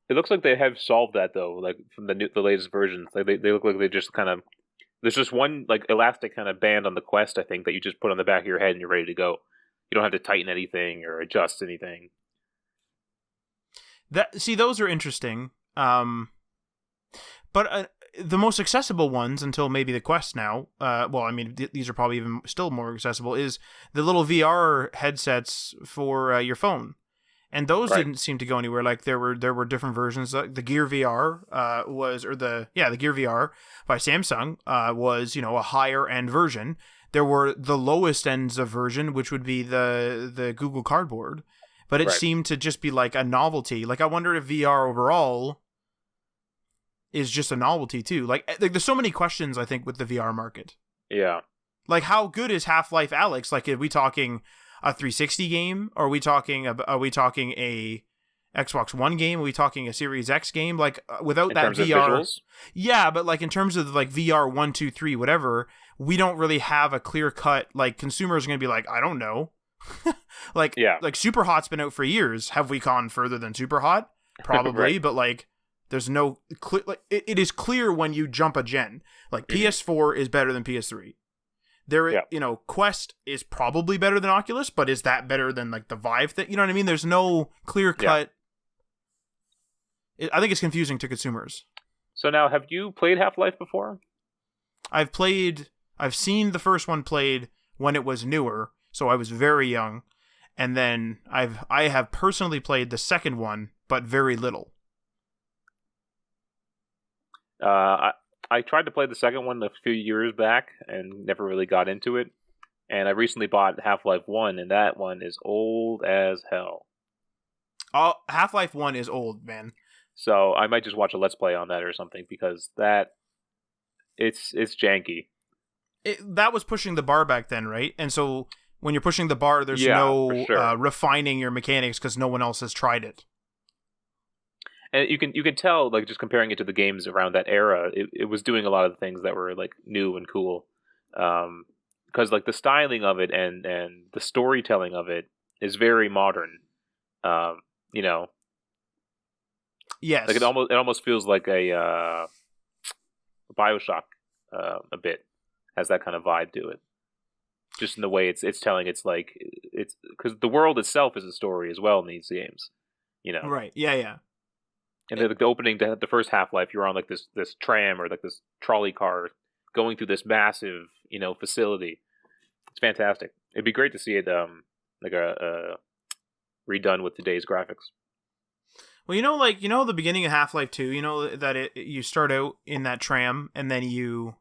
looks like they have solved that though. Like from the latest versions, like they look like they just kind of there's just one like elastic kind of band on the Quest. I think that you just put on the back of your head and you're ready to go. You don't have to tighten anything or adjust anything. Those are interesting. But the most accessible ones until maybe the Quest now, well, I mean, these are probably even still more accessible, is the little VR headsets for your phone. And those didn't seem to go anywhere. Like there were different versions. The Gear VR the Gear VR by Samsung was, you know, a higher end version. There were the lowest ends of version, which would be the Google Cardboard, but it seemed to just be like a novelty. Like I wonder if VR overall is just a novelty too. Like there's so many questions I think with the VR market. Yeah. Like how good is HalfLife Alyx? Like are we talking a 360 game? Or are we talking a Xbox One game? Are we talking a Series X game? Like without that VR, yeah, but like in terms of like VR 1, 2, 3, whatever, we don't really have a clear cut. Like consumers are gonna be like, I don't know. like Super Hot's been out for years. Have we gone further than Super Hot? Probably, but like there's no clear. Like it is clear when you jump a gen. Like PS4 is better than PS3. You know, Quest is probably better than Oculus, but is that better than like the Vive thing? You know what I mean? There's no clear cut. I think it's confusing to consumers. So now, have you played Half-Life before? I've seen the first one played when it was newer, so I was very young, and then I have personally played the second one, but very little. I tried to play the second one a few years back and never really got into it. And I recently bought Half-Life 1, and that one is old as hell. Oh, Half-Life 1 is old, man. So I might just watch a Let's Play on that or something, because it's janky. That was pushing the bar back then, right? And so when you're pushing the bar, there's no refining your mechanics because no one else has tried it. And you can tell, like, just comparing it to the games around that era, it was doing a lot of the things that were like new and cool, because like the styling of it and the storytelling of it is very modern. You know, yes, like it almost feels like a BioShock a bit, has that kind of vibe to it. Just in the way it's telling, it's because the world itself is a story as well in these games. You know, right? Yeah. And the opening to the first Half-Life, you're on like this tram or like this trolley car going through this massive, you know, facility. It's fantastic. It'd be great to see it redone with today's graphics. Well, the beginning of Half-Life 2, you know that you start out in that tram and then in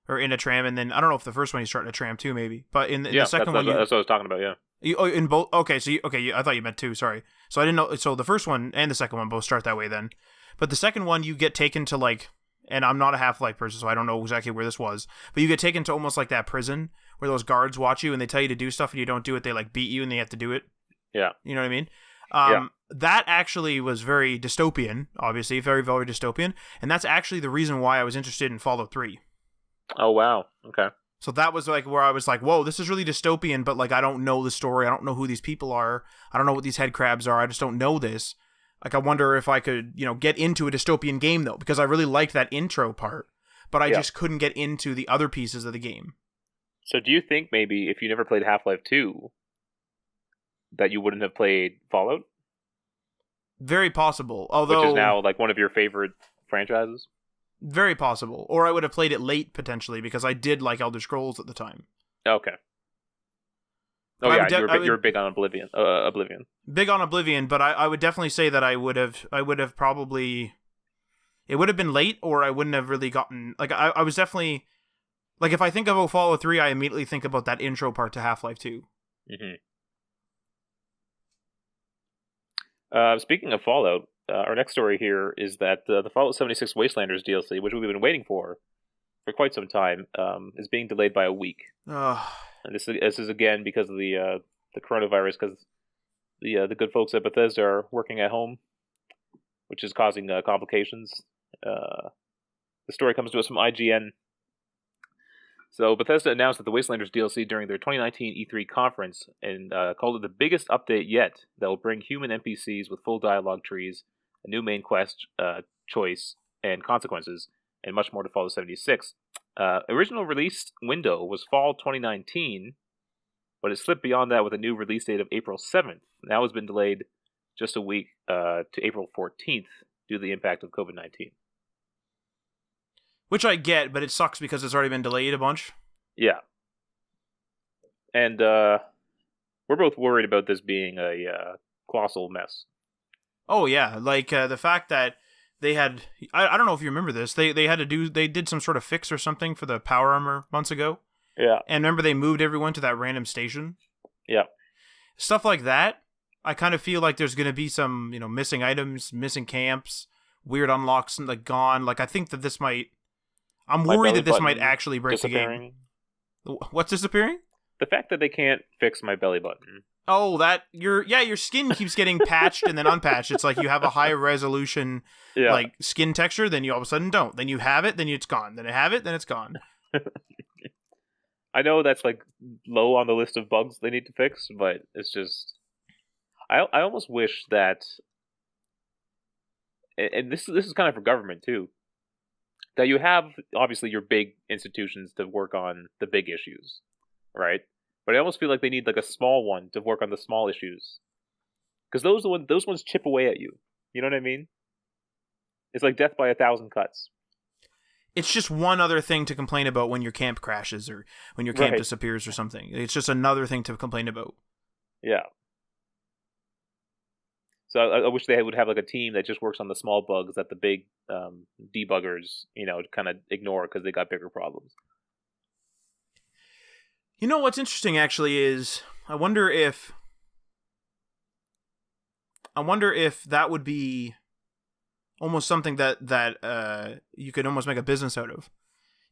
a tram, and then I don't know if the first one you start in a tram too, maybe, but in the second one, that's what I was talking about. Yeah. In both, okay. So I thought you meant two. Sorry. So I didn't know. So the first one and the second one both start that way then, but the second one you get taken to like, and I'm not a Half-Life person, so I don't know exactly where this was, but you get taken to almost like that prison where those guards watch you and they tell you to do stuff and you don't do it. They like beat you and they have to do it. Yeah. You know what I mean? That actually was very dystopian, obviously, very, very dystopian, and that's actually the reason why I was interested in Fallout 3. Oh wow. Okay. So that was like where I was like, whoa, this is really dystopian, but like I don't know the story. I don't know who these people are. I don't know what these head crabs are. I just don't know this. Like I wonder if I could, get into a dystopian game though, because I really liked that intro part, but I just couldn't get into the other pieces of the game. So do you think maybe if you never played Half-Life 2 that you wouldn't have played Fallout? Very possible. Although which is now like one of your favorite franchises? Very possible. Or I would have played it late, potentially, because I did like Elder Scrolls at the time. Okay. Oh, yeah, you're big on Oblivion. Big on Oblivion, but I would definitely say that I would have probably... It would have been late, or I wouldn't have really gotten... Like, I was definitely... Like, if I think about Fallout 3, I immediately think about that intro part to Half-Life 2. Mm-hmm. Speaking of Fallout, our next story here is that the Fallout 76 Wastelanders DLC, which we've been waiting for quite some time, is being delayed by a week. And this is again because of the coronavirus, because the good folks at Bethesda are working at home, which is causing complications. The story comes to us from IGN. So Bethesda announced that the Wastelanders DLC during their 2019 E3 conference and called it the biggest update yet that will bring human NPCs with full dialogue trees, a new main quest choice and consequences, and much more to Fallout 76. Original release window was fall 2019, but it slipped beyond that with a new release date of April 7th. Now has been delayed just a week to April 14th due to the impact of COVID-19. Which I get, but it sucks because it's already been delayed a bunch. Yeah. And we're both worried about this being a colossal mess. Oh yeah, like the fact that they had I don't know if you remember this. They did some sort of fix or something for the power armor months ago. Yeah. And remember they moved everyone to that random station? Yeah. Stuff like that. I kind of feel like there's going to be some, missing items, missing camps, weird unlocks like gone. Like I think that this might I'm worried that this might actually break the game. What's disappearing? The fact that they can't fix my belly button. Oh, that your skin keeps getting patched and then unpatched. It's like you have a high resolution like skin texture, then you all of a sudden don't. Then you have it, then it's gone. Then you have it, then it's gone. I know that's like low on the list of bugs they need to fix, but it's just I almost wish that, and this is kind of for government too, that you have obviously your big institutions to work on the big issues, right? But I almost feel like they need like a small one to work on the small issues, because those ones chip away at you. You know what I mean? It's like death by 1,000 cuts. It's just one other thing to complain about when your camp crashes or when your camp disappears or something. It's just another thing to complain about. Yeah. So I wish they would have like a team that just works on the small bugs that the big debuggers, kind of ignore because they got bigger problems. You know what's interesting actually is I wonder if that would be almost something that you could almost make a business out of.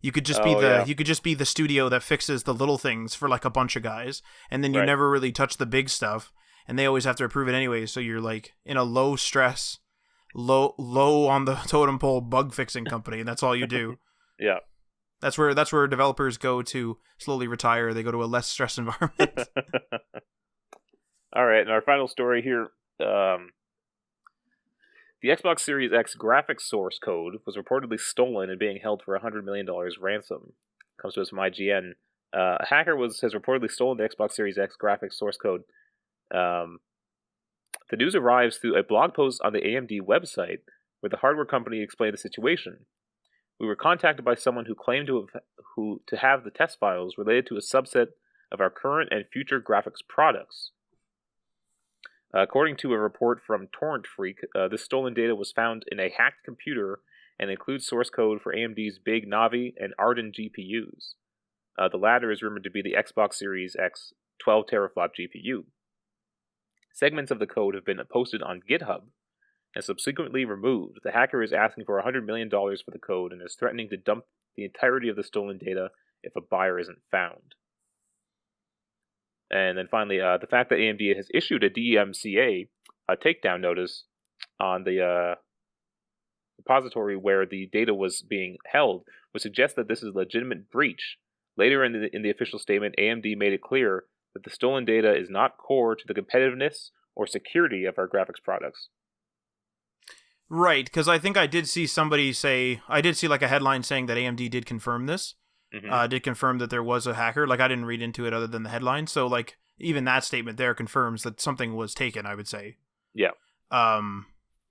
You could just be the studio that fixes the little things for like a bunch of guys, and then you never really touch the big stuff, and they always have to approve it anyway. So you're like in a low stress, low on the totem pole bug fixing company, and that's all you do. Yeah. That's where developers go to slowly retire. They go to a less stressed environment. All right, and our final story here. The Xbox Series X graphics source code was reportedly stolen and being held for $100 million ransom. Comes to us from IGN. A hacker has reportedly stolen the Xbox Series X graphics source code. The news arrives through a blog post on the AMD website where the hardware company explained the situation. We were contacted by someone who claimed to have the test files related to a subset of our current and future graphics products. According to a report from Torrent Freak, this stolen data was found in a hacked computer and includes source code for AMD's Big Navi and Arden GPUs. The latter is rumored to be the Xbox Series X 12 teraflop GPU. Segments of the code have been posted on GitHub and subsequently removed. The hacker is asking for $100 million for the code and is threatening to dump the entirety of the stolen data if a buyer isn't found. And then finally, the fact that AMD has issued a DMCA takedown notice on the repository where the data was being held would suggest that this is a legitimate breach. Later in the official statement, AMD made it clear that the stolen data is not core to the competitiveness or security of our graphics products. Right, because I think I did see like a headline saying that AMD did confirm this. Mm-hmm. Did confirm that there was a hacker. Like I didn't read into it other than the headline. So like even that statement there confirms that something was taken, I would say. Yeah.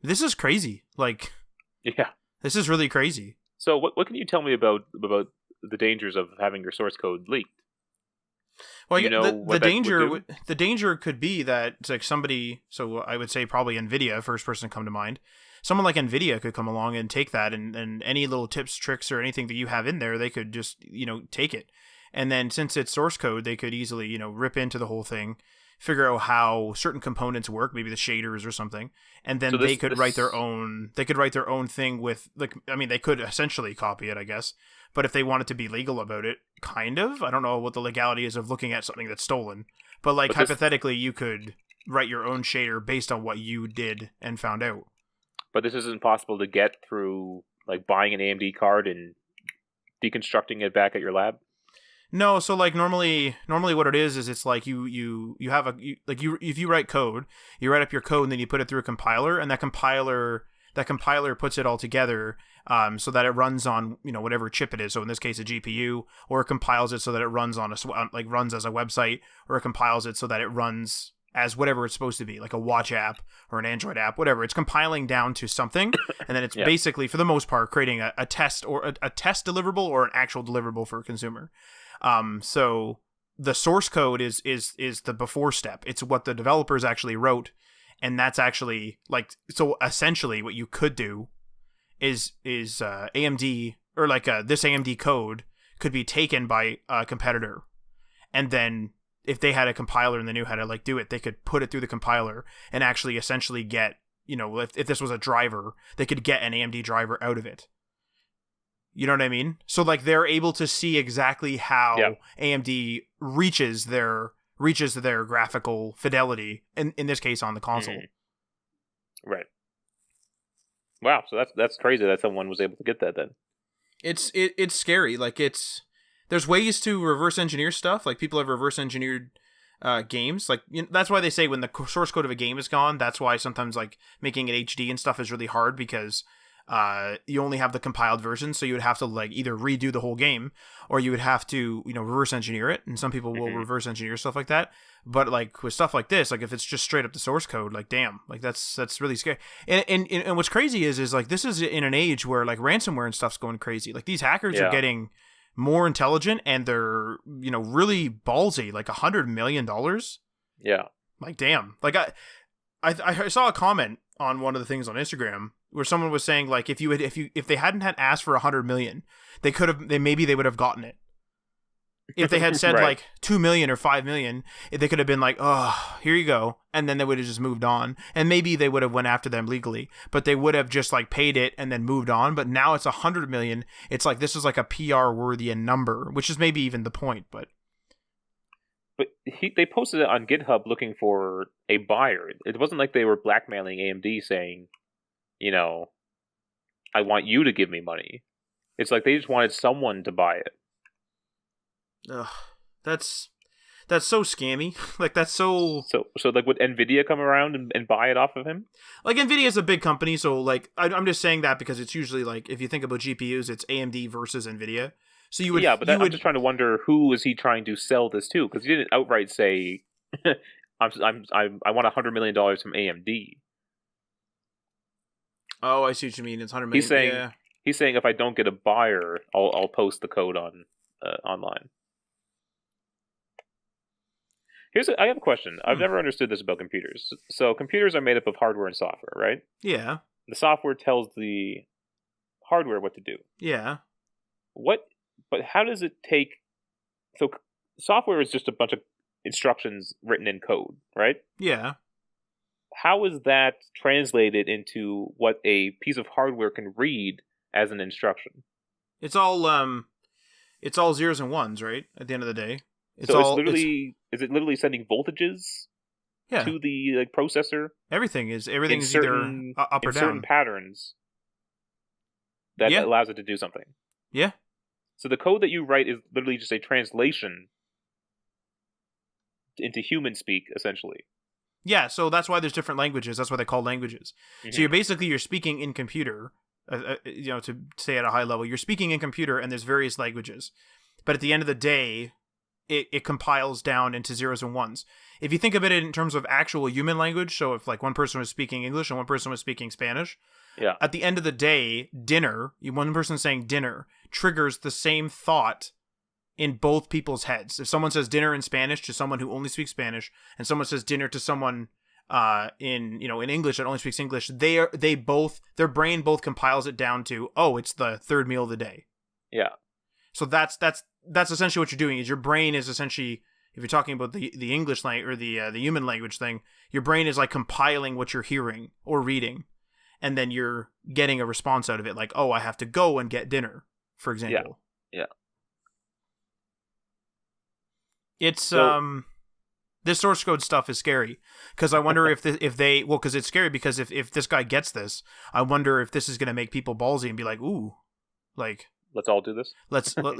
This is crazy. Like, yeah, this is really crazy. So what can you tell me about the dangers of having your source code leaked? Well, the danger could be that it's like somebody. So I would say probably NVIDIA, first person to come to mind. Someone like NVIDIA could come along and take that and any little tips, tricks, or anything that you have in there, they could just, take it. And then since it's source code, they could easily, rip into the whole thing, figure out how certain components work, maybe the shaders or something. And then they could write their own thing with, like, I mean, they could essentially copy it, I guess. But if they wanted to be legal about it, kind of, I don't know what the legality is of looking at something that's stolen. But hypothetically, you could write your own shader based on what you did and found out. But this isn't possible to get through like buying an AMD card and deconstructing it back at your lab. No, so like normally what it is it's like you have if you write code, you write up your code and then you put it through a compiler, and that compiler puts it all together so that it runs on whatever chip it is. So in this case, a GPU, or it compiles it so that it runs on runs as a website, or it compiles it so that it runs as whatever it's supposed to be, like a watch app or an Android app, whatever. It's compiling down to something, and then it's basically, for the most part, creating a test or a test deliverable or an actual deliverable for a consumer. So the source code is the before step. It's what the developers actually wrote, and that's actually like, so essentially what you could do is AMD, or like this AMD code could be taken by a competitor, and then if they had a compiler and they knew how to like do it, they could put it through the compiler and actually essentially get, you know, if this was a driver, they could get an AMD driver out of it. You know what I mean? So like they're able to see exactly how AMD reaches their graphical fidelity, in this case on the console. Mm-hmm. Right. Wow, so that's crazy that someone was able to get that then. It's scary. Like there's ways to reverse engineer stuff. Like people have reverse engineered games. Like, you know, that's why they say when the source code of a game is gone, that's why sometimes like making it HD and stuff is really hard, because you only have the compiled version. So you would have to like either redo the whole game, or you would have to, you know, reverse engineer it. And some people will reverse engineer stuff like that. But like with stuff like this, like if it's just straight up the source code, like damn, like that's really scary. And what's crazy is like this is in an age where like ransomware and stuff's going crazy. Like these hackers are getting more intelligent, and they're, you know, really ballsy. Like $100 million. Yeah. Like damn. Like I saw a comment on one of the things on Instagram where someone was saying like if they hadn't had asked for 100 million, maybe they would have gotten it. If they had said right. like 2 million or 5 million, they could have been like, oh, here you go. And then they would have just moved on. And maybe they would have went after them legally, but they would have just like paid it and then moved on. But now it's 100 million. It's like, this is like a PR worthy number, which is maybe even the point, but they posted it on GitHub looking for a buyer. It wasn't like they were blackmailing AMD saying, you know, I want you to give me money. It's like they just wanted someone to buy it. Ugh, that's so scammy. Like that's so like would Nvidia come around and buy it off of him? Like Nvidia is a big company, so like I'm just saying that because it's usually like if you think about GPUs, it's AMD versus Nvidia. So you would I'm just trying to wonder who is he trying to sell this to, because he didn't outright say I want $100 million from AMD. Oh, I see what you mean. It's 100 million. He's saying if I don't get a buyer, I'll post the code on online. I have a question. I've never understood this about computers. So computers are made up of hardware and software, right? Yeah. The software tells the hardware what to do. Yeah. But how does it take... So software is just a bunch of instructions written in code, right? Yeah. How is that translated into what a piece of hardware can read as an instruction? It's all zeros and ones, right? At the end of the day. Is it literally sending voltages to the like processor? Everything's either up or down. Certain patterns that allows it to do something. Yeah. So the code that you write is literally just a translation into human speak, essentially. Yeah, so that's why there's different languages. That's why they call languages. Mm-hmm. So you're speaking in computer, you know, to stay at a high level. You're speaking in computer, and there's various languages. But at the end of the day, it compiles down into zeros and ones. If you think of it in terms of actual human language, so if like one person was speaking English and one person was speaking Spanish, at the end of the day, one person saying dinner triggers the same thought in both people's heads. If someone says dinner in Spanish to someone who only speaks Spanish, and someone says dinner to someone in English that only speaks English, their brain both compiles it down to, oh, it's the third meal of the day. Yeah. So that's essentially what you're doing. Is your brain is essentially, if you're talking about the English language or the human language thing, your brain is like compiling what you're hearing or reading, and then you're getting a response out of it, like, oh, I have to go and get dinner, for example. Yeah. It's this source code stuff is scary, because I wonder because it's scary because if this guy gets this, I wonder if this is going to make people ballsy and be like, ooh, like, let's all do this. Let's go.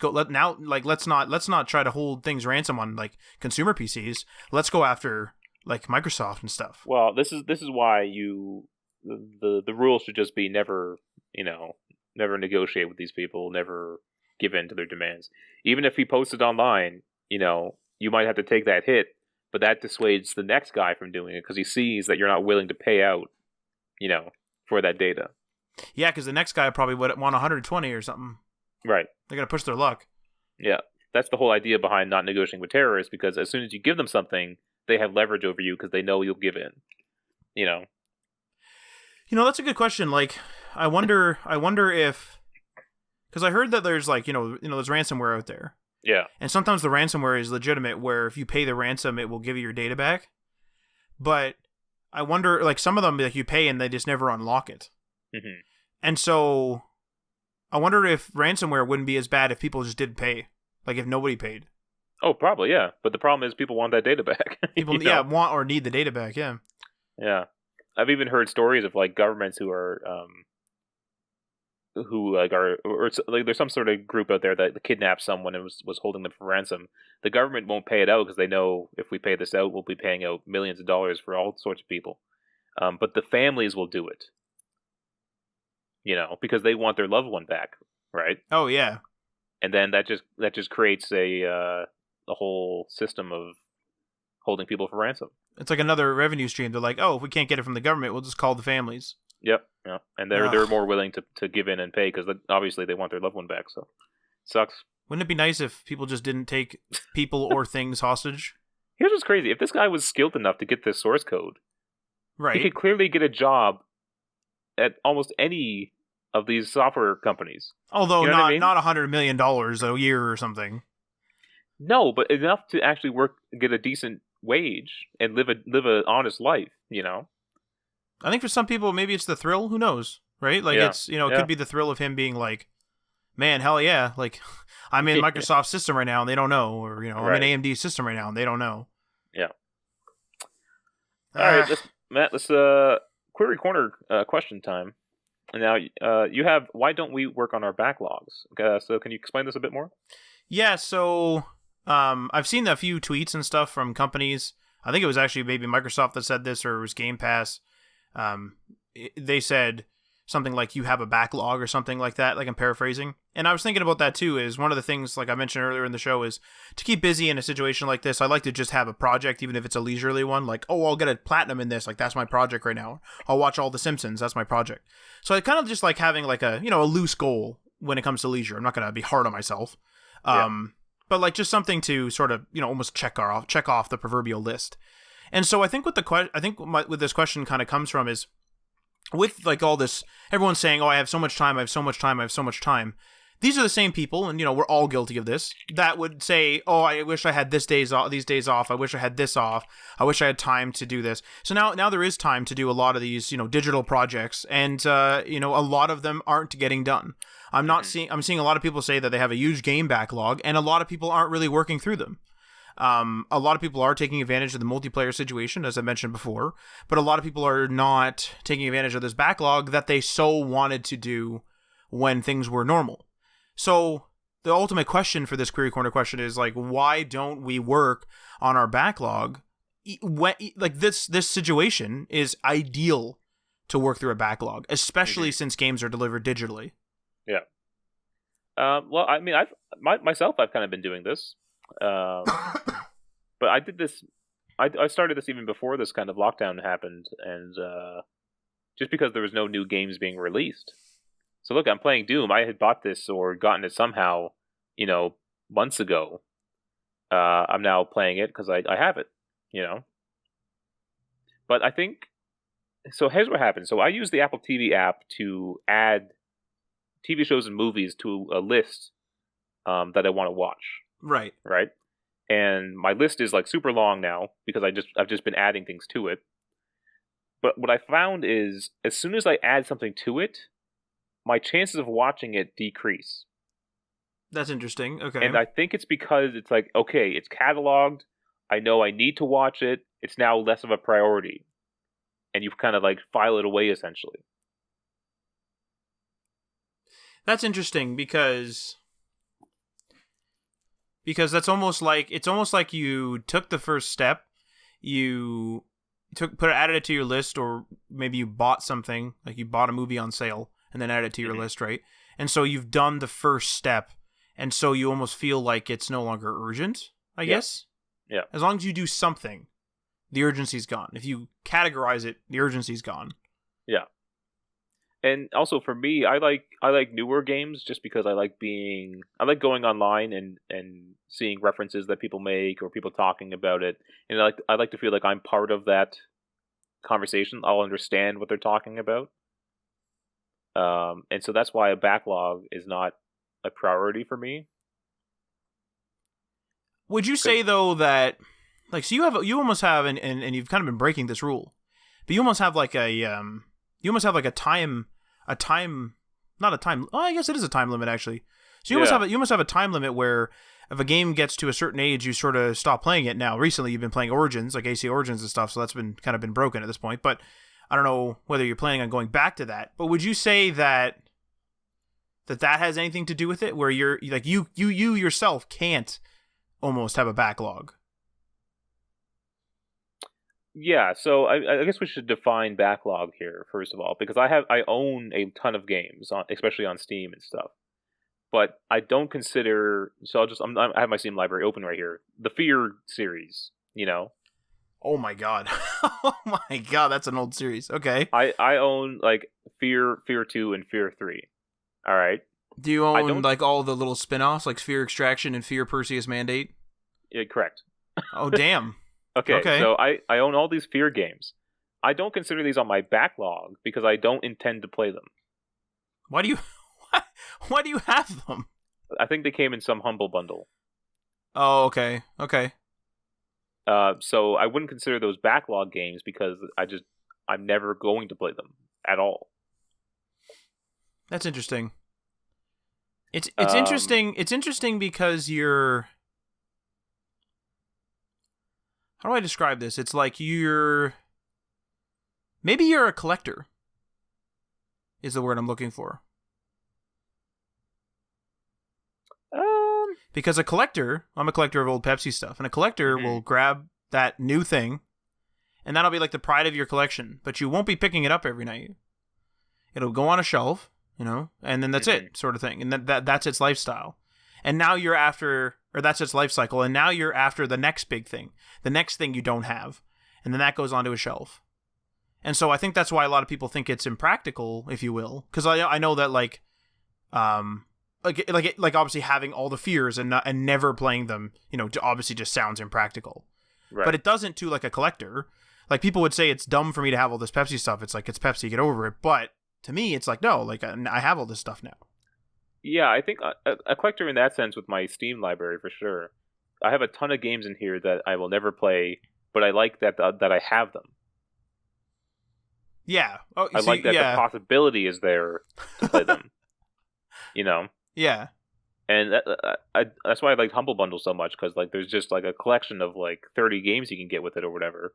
Let's not try to hold things ransom on like consumer PCs. Let's go after like Microsoft and stuff. Well, this is why the rule should just be never negotiate with these people, never give in to their demands. Even if he posted online, you might have to take that hit, but that dissuades the next guy from doing it because he sees that you're not willing to pay out, for that data. Yeah, because the next guy probably would want 120 or something. Right. They're going to push their luck. Yeah. That's the whole idea behind not negotiating with terrorists, because as soon as you give them something, they have leverage over you because they know you'll give in. That's a good question. Like, I wonder if, because I heard that there's like, there's ransomware out there. Yeah. And sometimes the ransomware is legitimate, where if you pay the ransom, it will give you your data back. But I wonder, like, some of them, like, you pay and they just never unlock it. Mm-hmm. And so I wonder if ransomware wouldn't be as bad if people just didn't pay. Like, if nobody paid. Oh, probably, yeah. But the problem is people want that data back. People, want or need the data back, yeah. Yeah. I've even heard stories of, like, governments who are, there's some sort of group out there that kidnapped someone and was holding them for ransom. The government won't pay it out because they know if we pay this out, we'll be paying out millions of dollars for all sorts of people. But the families will do it. Because they want their loved one back, right? Oh yeah. And then that just creates a whole system of holding people for ransom. It's like another revenue stream. They're like, oh, if we can't get it from the government, we'll just call the families. Yep. And they're more willing to give in and pay because obviously they want their loved one back. So sucks. Wouldn't it be nice if people just didn't take people or things hostage? Here's what's crazy: if this guy was skilled enough to get this source code, right, he could clearly get a job at almost any of these software companies. Although not $100 million a year or something. No, but enough to actually work, get a decent wage, and live a honest life. I think for some people, maybe it's the thrill. Who knows, right? Like, it's, it could be the thrill of him being like, man, hell yeah. Like, I'm in Microsoft's system right now and they don't know. Or, I'm in AMD's system right now and they don't know. Yeah. All right, let's Query Corner question time. And now you have, why don't we work on our backlogs? So can you explain this a bit more? Yeah, so I've seen a few tweets and stuff from companies. I think it was actually maybe Microsoft that said this, or it was Game Pass. They said something like you have a backlog or something like that, like I'm paraphrasing. And I was thinking about that too, is one of the things, like I mentioned earlier in the show, is to keep busy in a situation like this. I like to just have a project, even if it's a leisurely one, like, oh, I'll get a platinum in this. Like, that's my project right now. I'll watch all the Simpsons. That's my project. So I kind of just like having like a loose goal when it comes to leisure. I'm not going to be hard on myself. But like just something to sort of, almost check off the proverbial list. And so I think what with this question kind of comes from is, with like all this, everyone's saying, oh, I have so much time, I have so much time, I have so much time. These are the same people, and we're all guilty of this, that would say, oh, I wish I had these days off, I wish I had this off, I wish I had time to do this. So now there is time to do a lot of these, digital projects, and a lot of them aren't getting done. I'm seeing a lot of people say that they have a huge game backlog, and a lot of people aren't really working through them. A lot of people are taking advantage of the multiplayer situation, as I mentioned before, but a lot of people are not taking advantage of this backlog that they so wanted to do when things were normal. So the ultimate question for this Query Corner question is like, why don't we work on our backlog? Like this situation is ideal to work through a backlog, especially since games are delivered digitally. Yeah. Well, I mean, I've kind of been doing this. But I did this. I started this even before this kind of lockdown happened, and just because there was no new games being released. So look, I'm playing Doom. I had bought this or gotten it somehow, months ago. I'm now playing it because I have it, But I think so. Here's what happened. So I use the Apple TV app to add TV shows and movies to a list that I want to watch. Right. And my list is like super long now because I've just been adding things to it. But what I found is as soon as I add something to it, my chances of watching it decrease. That's interesting. Okay. And I think it's because it's like, okay, it's cataloged. I know I need to watch it. It's now less of a priority. And you kind of like file it away essentially. That's interesting because that's almost like you took the first step, added it to your list, or maybe you bought something, like you bought a movie on sale and then added it to your list, right? And so you've done the first step, and so you almost feel like it's no longer urgent, I guess. Yeah. As long as you do something, the urgency's gone. If you categorize it, the urgency's gone. Yeah. And also for me, I like newer games just because I like going online and seeing references that people make or people talking about it, and I like to feel like I'm part of that conversation. I'll understand what they're talking about, and so that's why a backlog is not a priority for me. Would you say though that, like, so you almost have, and you've kind of been breaking this rule, but you almost have like a time, not a time. Oh, I guess it is a time limit actually. So you almost have a time limit where if a game gets to a certain age, you sort of stop playing it. Now, recently you've been playing Origins, like AC Origins and stuff, so that's been kind of been broken at this point. But I don't know whether you're planning on going back to that. But would you say that has anything to do with it, where you're like you yourself can't almost have a backlog? Yeah, so I guess we should define backlog here first of all, because I own a ton of games, especially on Steam and stuff. But I don't consider, so I have my Steam library open right here. The Fear series, Oh my god. Oh my god, that's an old series. Okay. I own like Fear 2 and Fear 3. All right. Do you own like all the little spin-offs like Fear Extraction and Fear Perseus Mandate? Yeah, correct. Oh damn. Okay, so I own all these Fear games. I don't consider these on my backlog because I don't intend to play them. Why do you have them? I think they came in some Humble Bundle. Oh, okay. Okay. So I wouldn't consider those backlog games because I'm never going to play them at all. That's interesting. It's interesting. It's interesting because you're... How do I describe this? It's like maybe you're a collector, is the word I'm looking for. Because I'm a collector of old Pepsi stuff, and a collector will grab that new thing, and that'll be like the pride of your collection, but you won't be picking it up every night. It'll go on a shelf, and then that's it, sort of thing. And that's its lifestyle. And now you're after, or that's its life cycle, and now you're after the next big thing, the next thing you don't have, and then that goes onto a shelf. And so I think that's why a lot of people think it's impractical, if you will, because I know that like obviously having all the fears and never playing them, obviously just sounds impractical. Right. But it doesn't to like a collector. Like people would say it's dumb for me to have all this Pepsi stuff. It's like it's Pepsi, get over it. But to me, it's like no, like I have all this stuff now. Yeah, I think a collector in that sense with my Steam library for sure. I have a ton of games in here that I will never play, but I like that I have them. Yeah. Oh, I like that the possibility is there to play them. Yeah. And that's why I like Humble Bundle so much, because like there's just like a collection of like 30 games you can get with it or whatever.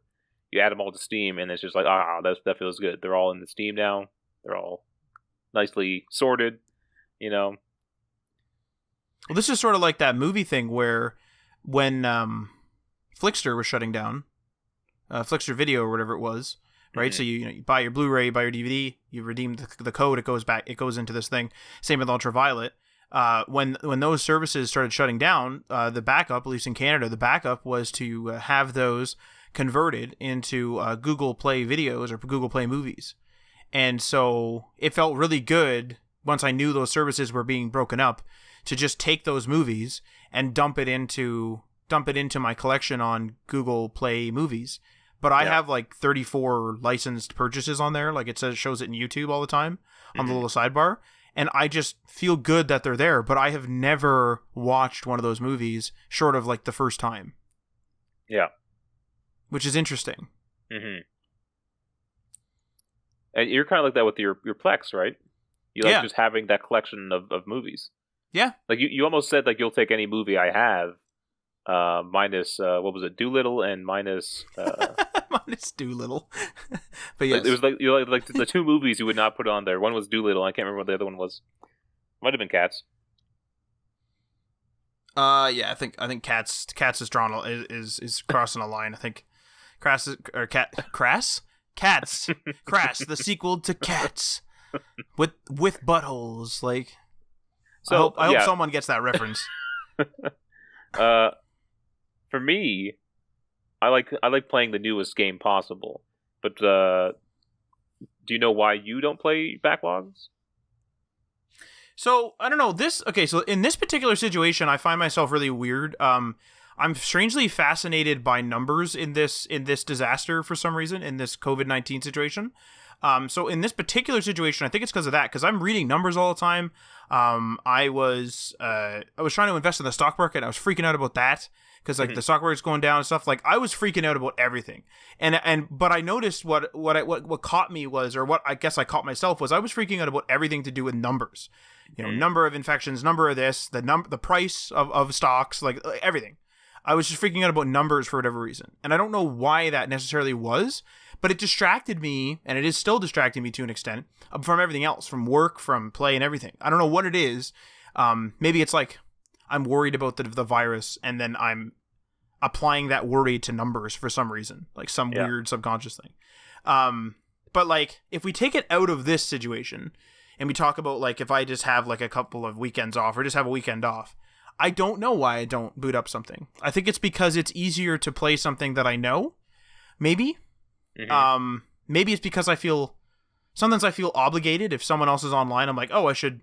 You add them all to Steam, and it's just like that feels good. They're all in the Steam now. They're all nicely sorted. Well, this is sort of like that movie thing where when Flickster was shutting down, Flickster Video or whatever it was, right? So you buy your Blu-ray, buy your DVD, you redeem the code, it goes into this thing. Same with Ultraviolet. When those services started shutting down, the backup, at least in Canada, the backup was to have those converted into Google Play videos or Google Play movies. And so it felt really good once I knew those services were being broken up to just take those movies and dump it into my collection on Google Play movies. But I have like 34 licensed purchases on there. Like it shows it in YouTube all the time on the little sidebar. And I just feel good that they're there, but I have never watched one of those movies short of like the first time. Yeah. Which is interesting. Mm-hmm. And you're kind of like that with your Plex, right? You like just having that collection of movies. Yeah. Like you almost said like you'll take any movie I have, minus what was it, Doolittle, and minus minus Doolittle. But yes, it was like like the two movies you would not put on there. One was Doolittle. I can't remember what the other one was. Might have been Cats. Yeah, I think Cats is drawn is crossing a line. I think Crass Cats, Crass, the sequel to Cats, with buttholes. Like, so I hope someone gets that reference. For me, I like playing the newest game possible. But do you know why you don't play backlogs? So I don't know this. Okay, so in this particular situation, I find myself really weird. I'm strangely fascinated by numbers in this disaster for some reason in this COVID-19 situation. So in this particular situation, I think it's because of that. Because I'm reading numbers all the time. I was trying to invest in the stock market. I was freaking out about that because like the stock market's going down and stuff. Like I was freaking out about everything. But I noticed what caught me was, or what I guess I caught myself was, I was freaking out about everything to do with numbers. You know, number of infections, number of this, the price of stocks, like everything. I was just freaking out about numbers for whatever reason. And I don't know why that necessarily was, but it distracted me, and it is still distracting me to an extent, from everything else, from work, from play, and everything. I don't know what it is. Maybe it's like I'm worried about the virus, and then I'm applying that worry to numbers for some reason, like some weird subconscious thing. But like, if we take it out of this situation, and we talk about like if I just have like a couple of weekends off, or just have a weekend off, I don't know why I don't boot up something. I think it's because it's easier to play something that I know. Maybe. Maybe it's because sometimes I feel obligated. If someone else is online, I'm like, oh, I should,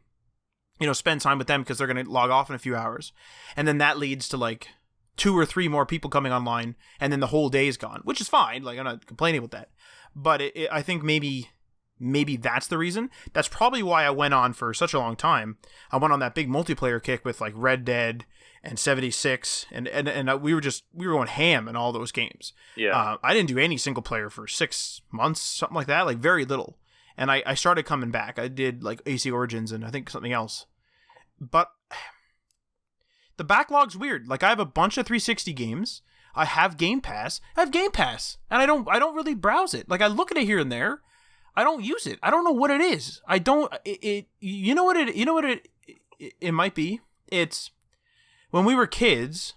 spend time with them because they're going to log off in a few hours. And then that leads to like 2 or 3 more people coming online, and then the whole day is gone, which is fine. Like, I'm not complaining about that. But I think maybe that's the reason. That's probably why I went on for such a long time. I went on that big multiplayer kick with like Red Dead and 76, and we were going ham in all those games. Yeah. I didn't do any single player for 6 months, something like that, like very little. And I started coming back. I did like AC Origins and I think something else. But the backlog's weird. Like I have a bunch of 360 games. I have Game Pass. And I don't really browse it. Like I look at it here and there. I don't use it. I don't know what it is. I don't. You know what it might be. It's when we were kids,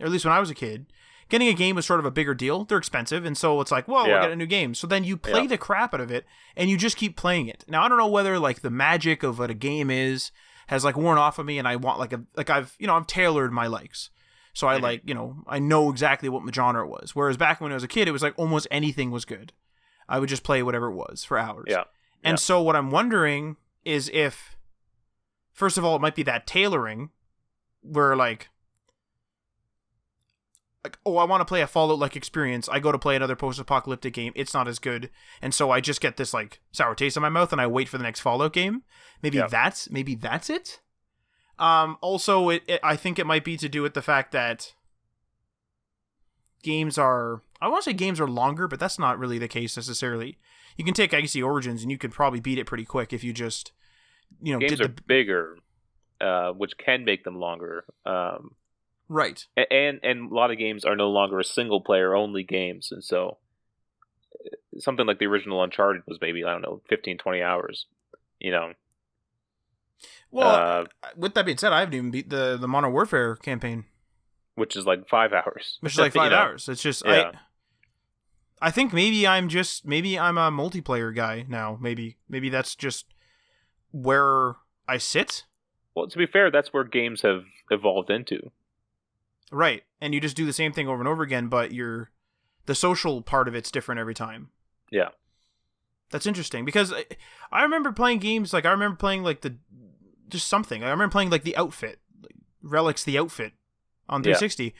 or at least when I was a kid, getting a game was sort of a bigger deal. They're expensive, and so it's like, well, we'll get a new game. So then you play the crap out of it, and you just keep playing it. Now I don't know whether like the magic of what a game has like worn off of me, and I want I've tailored my likes. So I I know exactly what my genre was. Whereas back when I was a kid, it was like almost anything was good. I would just play whatever it was for hours. Yeah. And so what I'm wondering is if, first of all, it might be that tailoring where like, oh, I want to play a Fallout-like experience. I go to play another post-apocalyptic game. It's not as good. And so I just get this like sour taste in my mouth and I wait for the next Fallout game. Maybe that's it. Also, I think it might be to do with the fact that I want to say games are longer, but that's not really the case necessarily. You can take AC Origins and you could probably beat it pretty quick if you just, games are bigger, which can make them longer. Right. And a lot of games are no longer a single player only games, and so something like the original Uncharted was maybe, I don't know, 15, 20 hours. Well, with that being said, I haven't even beat the Modern Warfare campaign. Which is like 5 hours. Which is like 5 hours. It's just I think maybe I'm a multiplayer guy now. Maybe that's just where I sit. Well, to be fair, that's where games have evolved into. Right. And you just do the same thing over and over again, but the social part of it's different every time. Yeah. That's interesting because I remember playing games like I remember playing like just something. I remember playing like the Outfit, like Relics the Outfit on 360. Yeah.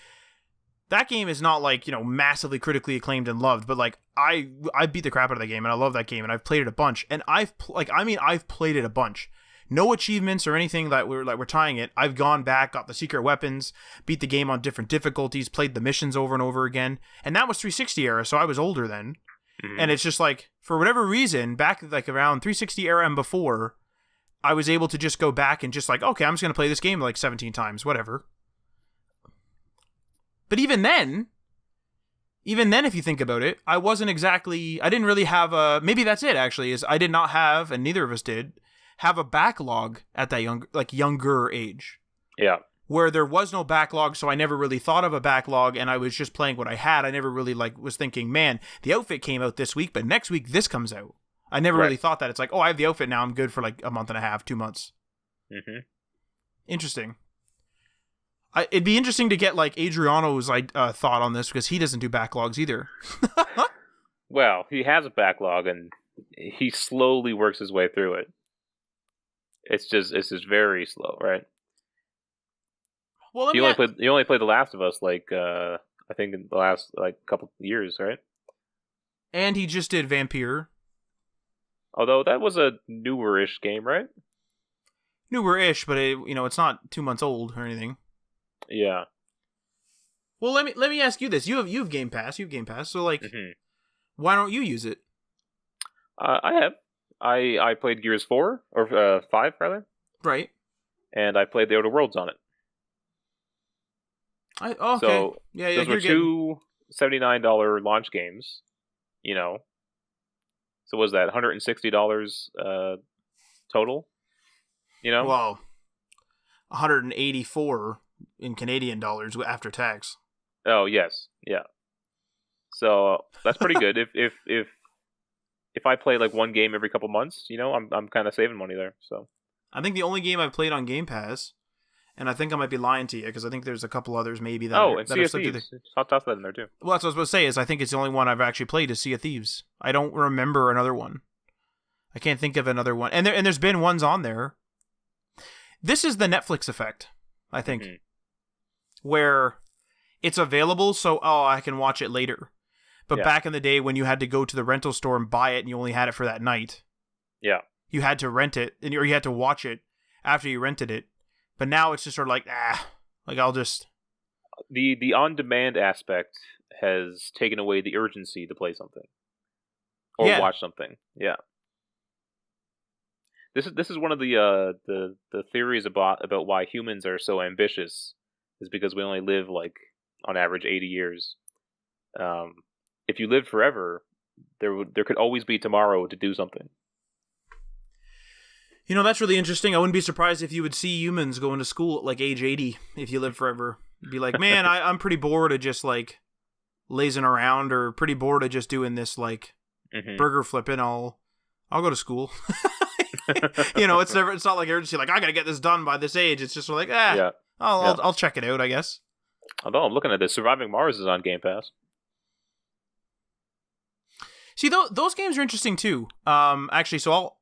That game is not like, massively critically acclaimed and loved, but like I beat the crap out of that game and I love that game and I've played it a bunch and I've played it a bunch. No achievements or anything that we're tying it. I've gone back, got the secret weapons, beat the game on different difficulties, played the missions over and over again. And that was 360 era, so I was older then. Mm-hmm. And it's just like, for whatever reason, back like around 360 era and before, I was able to just go back and just like, okay, I'm just going to play this game like 17 times, whatever. But even then, if you think about it, I didn't really have maybe that's it actually, is I did not have, and neither of us did, have a backlog at that younger age. Yeah. Where there was no backlog, so I never really thought of a backlog, and I was just playing what I had. I never really was thinking, man, the Outfit came out this week, but next week this comes out. I never really thought that. It's like, oh, I have the Outfit now, I'm good for like a month and a half, 2 months. Mm-hmm. Interesting. It'd be interesting to get like Adriano's thought on this because he doesn't do backlogs either. Well, he has a backlog and he slowly works his way through it. It's just very slow, right? Well, You only played The Last of Us like I think in the last like couple years, right? and he just did Vampire. Although that was a newer-ish game, right? Newer-ish, but it's not 2 months old or anything. Yeah. Well, let me ask you this: you have Game Pass, so like, why don't you use it? I have. I played Gears 4 or 5 rather, Right. and I played the Outer Worlds on it. Okay. So yeah, those were two $79 launch games. So was that $160 total? Well, 184 in Canadian dollars after tax. Oh yes, yeah. So that's pretty good. If I play like one game every couple months, I'm kind of saving money there. So I think the only game I've played on Game Pass, and I think I might be lying to you because I think there's a couple others maybe that and that Sea have of slipped through Thieves. I'll toss that in there too. Well, that's what I was supposed to say. Is I think it's the only one I've actually played is Sea of Thieves. I don't remember another one. I can't think of another one. And there's been ones on there. This is the Netflix effect, I think, where it's available, so I can watch it later. But back in the day when you had to go to the rental store and buy it, and you only had it for that night, you had to rent it, or you had to watch it after you rented it. But now it's just sort of like I'll just the on-demand aspect has taken away the urgency to play something or watch something. Yeah. This is one of the theories about why humans are so ambitious is because we only live like on average 80 years. If you lived forever, there could always be tomorrow to do something. That's really interesting. I wouldn't be surprised if you would see humans going to school at like age 80 if you live forever. You'd be like, man, I'm pretty bored of just like lazing around, or pretty bored of just doing this like burger flipping. I'll go to school. It's not like urgency. Like I gotta get this done by this age. It's just like I'll check it out, I guess. Although I'm looking at this, Surviving Mars is on Game Pass. See, those games are interesting too. Actually, so I'll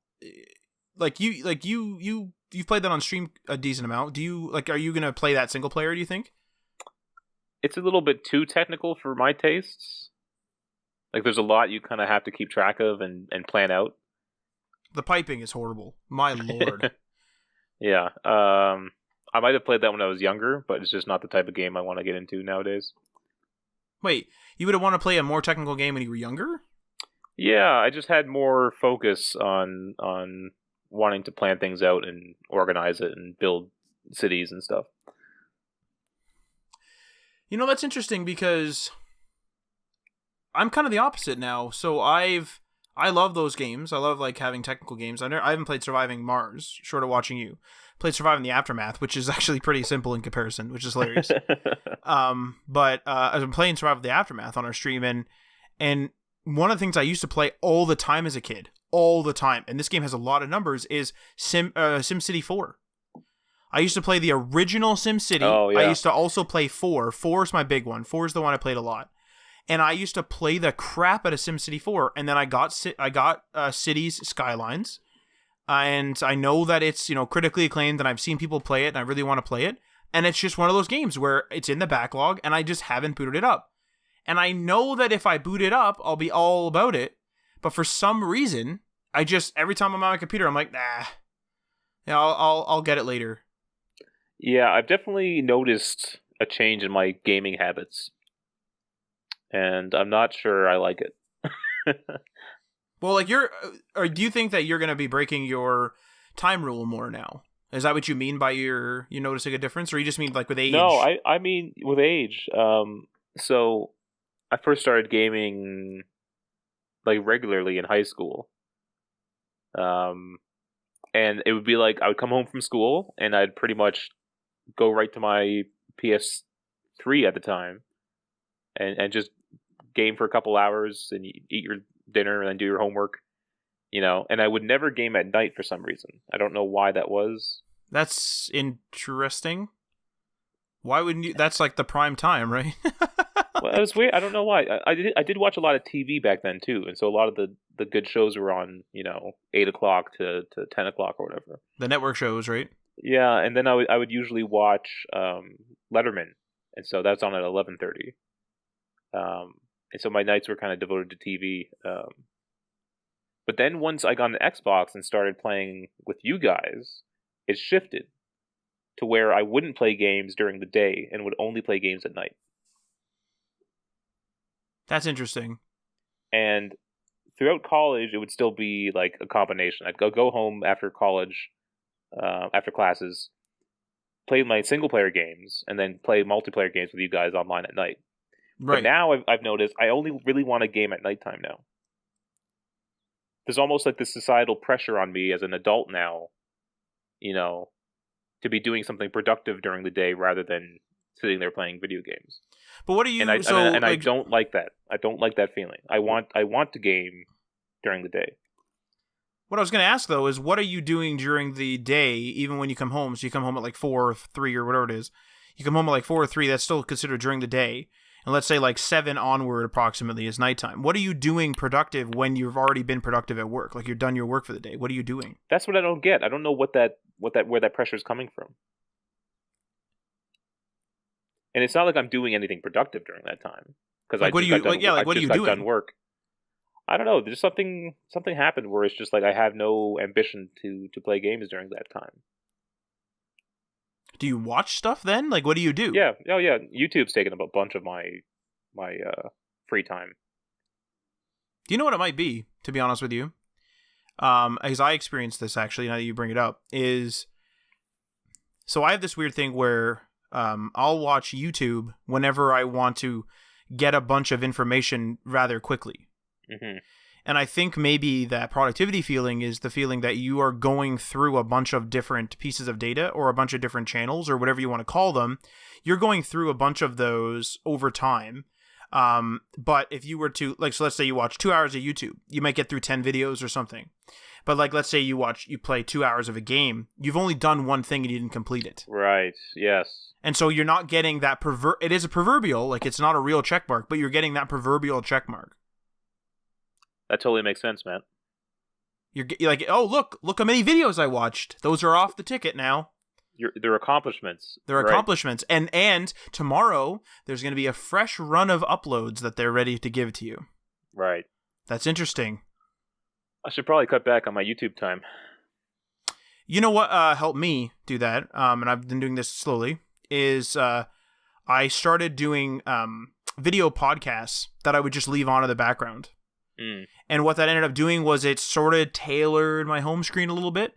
you've played that on stream a decent amount. Do you are you gonna play that single player? Do you think? It's a little bit too technical for my tastes. Like there's a lot you kind of have to keep track of and plan out. The piping is horrible. My lord. Yeah. I might have played that when I was younger, but it's just not the type of game I want to get into nowadays. Wait, you would have want to play a more technical game when you were younger? Yeah, I just had more focus on wanting to plan things out and organize it and build cities and stuff. That's interesting because I'm kind of the opposite now. So I love those games. I love like having technical games. I haven't played Surviving Mars, short of watching you. Played Surviving the Aftermath, which is actually pretty simple in comparison, which is hilarious. But I've been playing Surviving the Aftermath on our stream, and one of the things I used to play all the time as a kid, all the time, and this game has a lot of numbers, is SimCity 4. I used to play the original SimCity. Oh, yeah. I used to also play 4. 4 is my big one. 4 is the one I played a lot. And I used to play the crap out of SimCity 4, and then I got Cities Skylines, and I know that it's critically acclaimed, and I've seen people play it, and I really want to play it, and it's just one of those games where it's in the backlog, and I just haven't booted it up, and I know that if I boot it up, I'll be all about it, but for some reason, I just every time I'm on my computer, I'm like, I'll get it later. Yeah, I've definitely noticed a change in my gaming habits. And I'm not sure I like it. Well, like or do you think that you're going to be breaking your time rule more now? Is that what you mean by you noticing a difference, or you just mean like with age? No, I mean with age. So I first started gaming like regularly in high school. And it would be like I would come home from school and I'd pretty much go right to my PS3 at the time and just game for a couple hours and eat your dinner and then do your homework, and I would never game at night for some reason. I don't know why that was. That's interesting. Why wouldn't you? That's like the prime time, right? Well, it was weird. I don't know why. I did watch a lot of TV back then too, and so a lot of the good shows were on 8 o'clock to 10 o'clock or whatever. The network shows, right? Yeah, and then I would usually watch Letterman, and so that's on at 11:30. And so my nights were kind of devoted to TV. But then once I got an Xbox and started playing with you guys, it shifted to where I wouldn't play games during the day and would only play games at night. That's interesting. And throughout college, it would still be like a combination. I'd go home after college, after classes, play my single player games, and then play multiplayer games with you guys online at night. Right. But now I've noticed I only really want a game at nighttime now. There's almost like this societal pressure on me as an adult now, to be doing something productive during the day rather than sitting there playing video games. But what do you? I don't like that. I don't like that feeling. I want to game during the day. What I was going to ask though is, what are you doing during the day, even when you come home? So you come home at like 4 or 3 or whatever it is. You come home at like 4 or 3. That's still considered during the day. And let's say like 7 onward approximately is nighttime. What are you doing productive when you've already been productive at work? Like you're done your work for the day. What are you doing? That's what I don't get. I don't know where that pressure is coming from. And it's not like I'm doing anything productive during that time because what are you doing? Done work. I don't know. There's something happened where it's just like I have no ambition to play games during that time. Do you watch stuff then? Like, what do you do? Yeah. Oh, yeah. YouTube's taken up a bunch of my free time. Do you know what it might be, to be honest with you? As I experienced this, actually, now that you bring it up, so I have this weird thing where I'll watch YouTube whenever I want to get a bunch of information rather quickly. Mm-hmm. And I think maybe that productivity feeling is the feeling that you are going through a bunch of different pieces of data or a bunch of different channels or whatever you want to call them. You're going through a bunch of those over time. But if you were to, like, so let's say you watch 2 hours of YouTube, you might get through 10 videos or something. But like, let's say you play 2 hours of a game, you've only done one thing and you didn't complete it. Right. Yes. And so you're not getting that it is a proverbial, like it's not a real check mark, but you're getting that proverbial check mark. That totally makes sense, man. You're like, oh, look how many videos I watched. Those are off the ticket now. They're accomplishments. They're accomplishments. And tomorrow, there's going to be a fresh run of uploads that they're ready to give to you. Right. That's interesting. I should probably cut back on my YouTube time. You know what helped me do that, and I've been doing this slowly, is I started doing video podcasts that I would just leave on in the background. Mm. And what that ended up doing was it sort of tailored my home screen a little bit.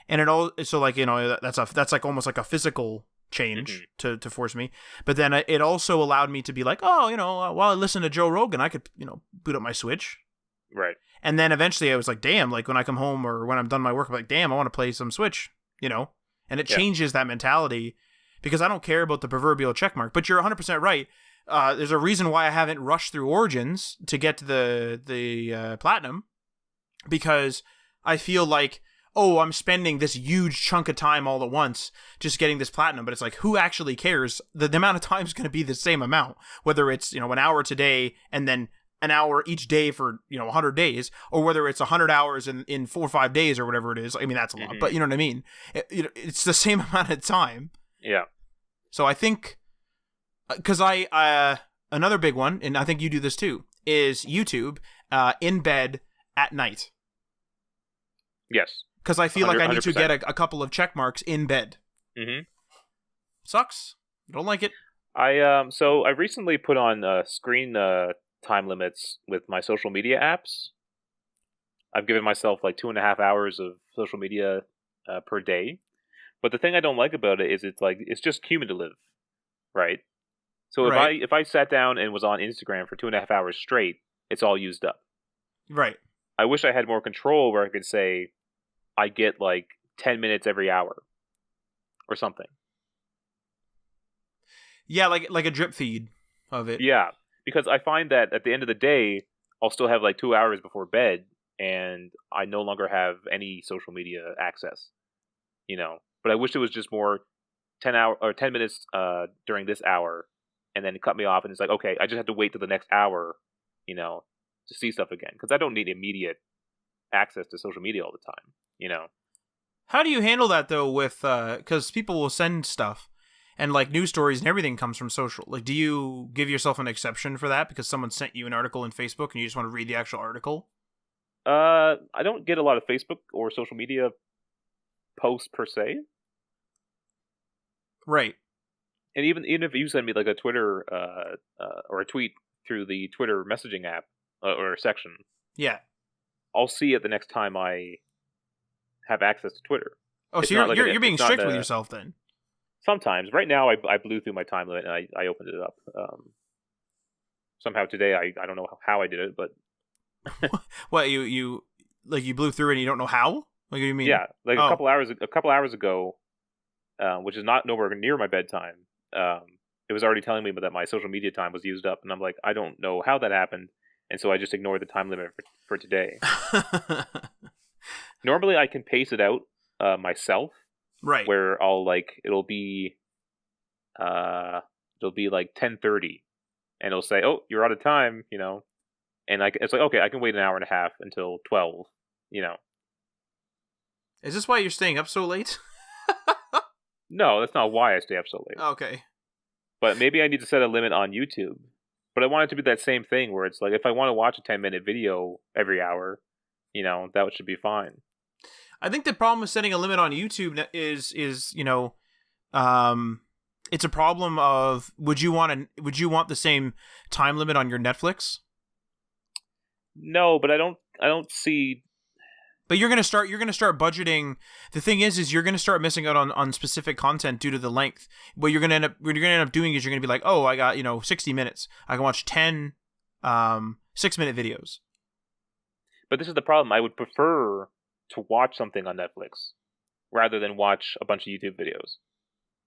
And so like, that's like almost like a physical change to force me. But then it also allowed me to be like, while I listen to Joe Rogan, I could, boot up my Switch. Right. And then eventually I was like, damn, like when I come home or when I'm done my work, I'm like, damn, I want to play some Switch, and it changes that mentality because I don't care about the proverbial checkmark. But you're 100% right. There's a reason why I haven't rushed through Origins to get to the Platinum, because I feel like, I'm spending this huge chunk of time all at once just getting this Platinum, but it's like, who actually cares? The amount of time is going to be the same amount, whether it's, an hour today and then an hour each day for, 100 days, or whether it's 100 hours in 4 or 5 days or whatever it is. I mean, that's a lot, but you know what I mean? It's the same amount of time. Yeah. So I think... Because another big one, and I think you do this too, is YouTube in bed at night. Yes. Because I feel like I need 100%. to get a couple of check marks in bed. Mm-hmm. Sucks. Don't like it. So I recently put on screen time limits with my social media apps. I've given myself like 2.5 hours of social media per day. But the thing I don't like about it is it's just cumulative, right? So if I sat down and was on Instagram for 2.5 hours straight, it's all used up. Right. I wish I had more control where I could say I get like 10 minutes every hour or something. Yeah, like a drip feed of it. Yeah, because I find that at the end of the day, I'll still have like 2 hours before bed, and I no longer have any social media access. But I wish it was just more 10 minutes during this hour, and then cut me off, and it's like, okay, I just have to wait till the next hour, to see stuff again, because I don't need immediate access to social media all the time. How do you handle that though? With because people will send stuff, and like news stories and everything comes from social. Like, do you give yourself an exception for that because someone sent you an article in Facebook and you just want to read the actual article? I don't get a lot of Facebook or social media posts per se. Right. And even if you send me like a Twitter or a tweet through the Twitter messaging app or section, yeah, I'll see it the next time I have access to Twitter. Oh, so you're being strict with yourself then? Sometimes. Right now, I blew through my time limit and I opened it up. Somehow today, I don't know how I did it, but what you blew through it and you don't know how? Like, what do you mean? Yeah, like a couple hours ago, which is not nowhere near my bedtime. It was already telling me that my social media time was used up, and I'm like, I don't know how that happened, and so I just ignored the time limit for today. Normally, I can pace it out myself, right? Where it'll be like 10:30, and it'll say, "Oh, you're out of time," and it's like, okay, I can wait an hour and a half until 12. Is this why you're staying up so late? No, that's not why I stay up so late. Okay. But maybe I need to set a limit on YouTube. But I want it to be that same thing where it's like, if I want to watch a 10-minute video every hour, that should be fine. I think the problem with setting a limit on YouTube is it's a problem of would you want the same time limit on your Netflix? No, but I don't see. But you're gonna start budgeting. The thing is you're gonna start missing out on specific content due to the length. What you're gonna end up doing is you're gonna be like, oh, I got 60 minutes. I can watch 10 6-minute videos. But this is the problem. I would prefer to watch something on Netflix rather than watch a bunch of YouTube videos.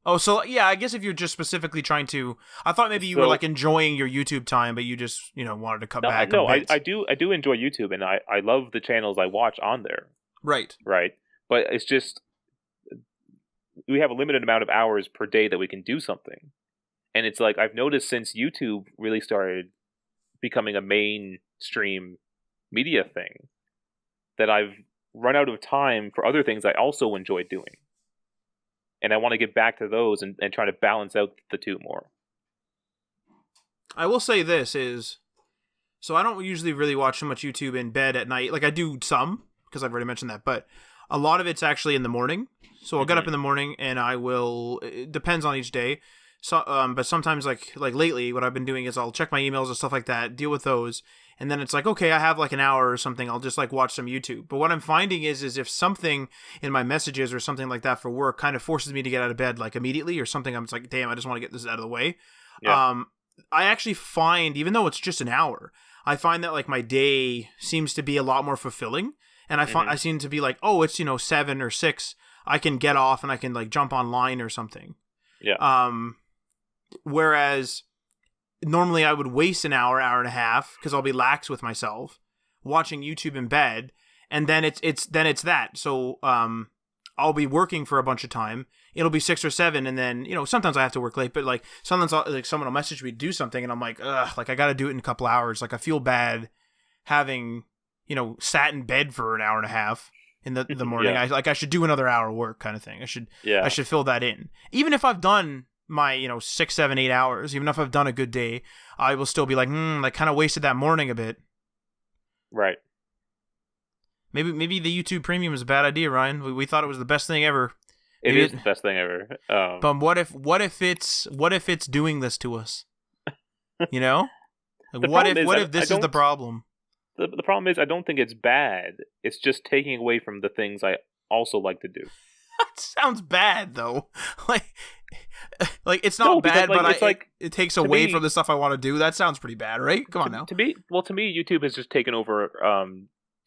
Oh, so yeah, I guess if you're just specifically trying to, I thought maybe you were like enjoying your YouTube time, but you just wanted to cut back. No, I do enjoy YouTube, and I love the channels I watch on there. Right. But it's just we have a limited amount of hours per day that we can do something, and it's like I've noticed since YouTube really started becoming a mainstream media thing that I've run out of time for other things I also enjoy doing. And I want to get back to those and try to balance out the two more. I will say this is, so I don't usually really watch so much YouTube in bed at night. Like I do some, because I've already mentioned that, but a lot of it's actually in the morning. So I'll get up in the morning and I will, it depends on each day. So, but sometimes like lately, what I've been doing is I'll check my emails and stuff like that, deal with those. And then it's like, okay, I have like an hour or something. I'll just like watch some YouTube. But what I'm finding is if something in my messages or something like that for work kind of forces me to get out of bed like immediately or something, I'm just like, damn, I just want to get this out of the way. Yeah. I actually find, even though it's just an hour, I find that like my day seems to be a lot more fulfilling. And I seem to be like, oh, it's 7 or 6. I can get off and I can like jump online or something. Yeah. Whereas normally I would waste an hour and a half because I'll be lax with myself watching YouTube in bed, and then it's that. So I'll be working for a bunch of time. It'll be 6 or 7, and then sometimes I have to work late, but like sometimes like someone will message me to do something, and I'm like, ugh, like I got to do it in a couple hours. Like I feel bad having sat in bed for an hour and a half in the morning. Yeah. I should do another hour of work kind of thing. I should fill that in, even if I've done my 6, 7, 8 hours. Even if I've done a good day, I will still be like, I kind of wasted that morning a bit. Right. Maybe the YouTube Premium is a bad idea, Ryan. We thought it was the best thing ever. It is the best thing ever. But what if it's doing this to us? Like, what if this is the problem? The problem is I don't think it's bad. It's just taking away from the things I also like to do. That sounds bad though. Like it's not bad, because, but it takes away from the stuff I want to do. That sounds pretty bad, right? Come on now. To me, YouTube has just taken over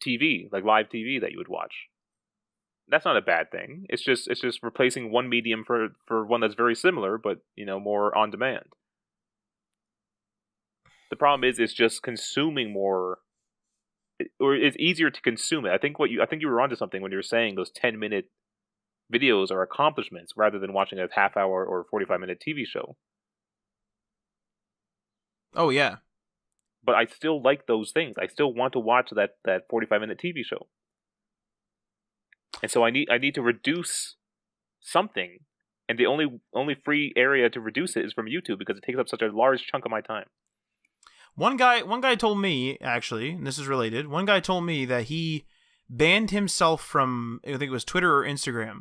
TV, like live TV that you would watch. That's not a bad thing. It's just replacing one medium for one that's very similar, but more on demand. The problem is it's just consuming more, or it's easier to consume it. I think you were onto something when you were saying those 10-minute videos are accomplishments rather than watching a half-hour or 45-minute TV show. Oh, yeah. But I still like those things. I still want to watch that 45-minute TV show. And so I need to reduce something, and the only free area to reduce it is from YouTube because it takes up such a large chunk of my time. One guy told me, actually, and this is related, one guy told me that he banned himself from, I think it was Twitter or Instagram,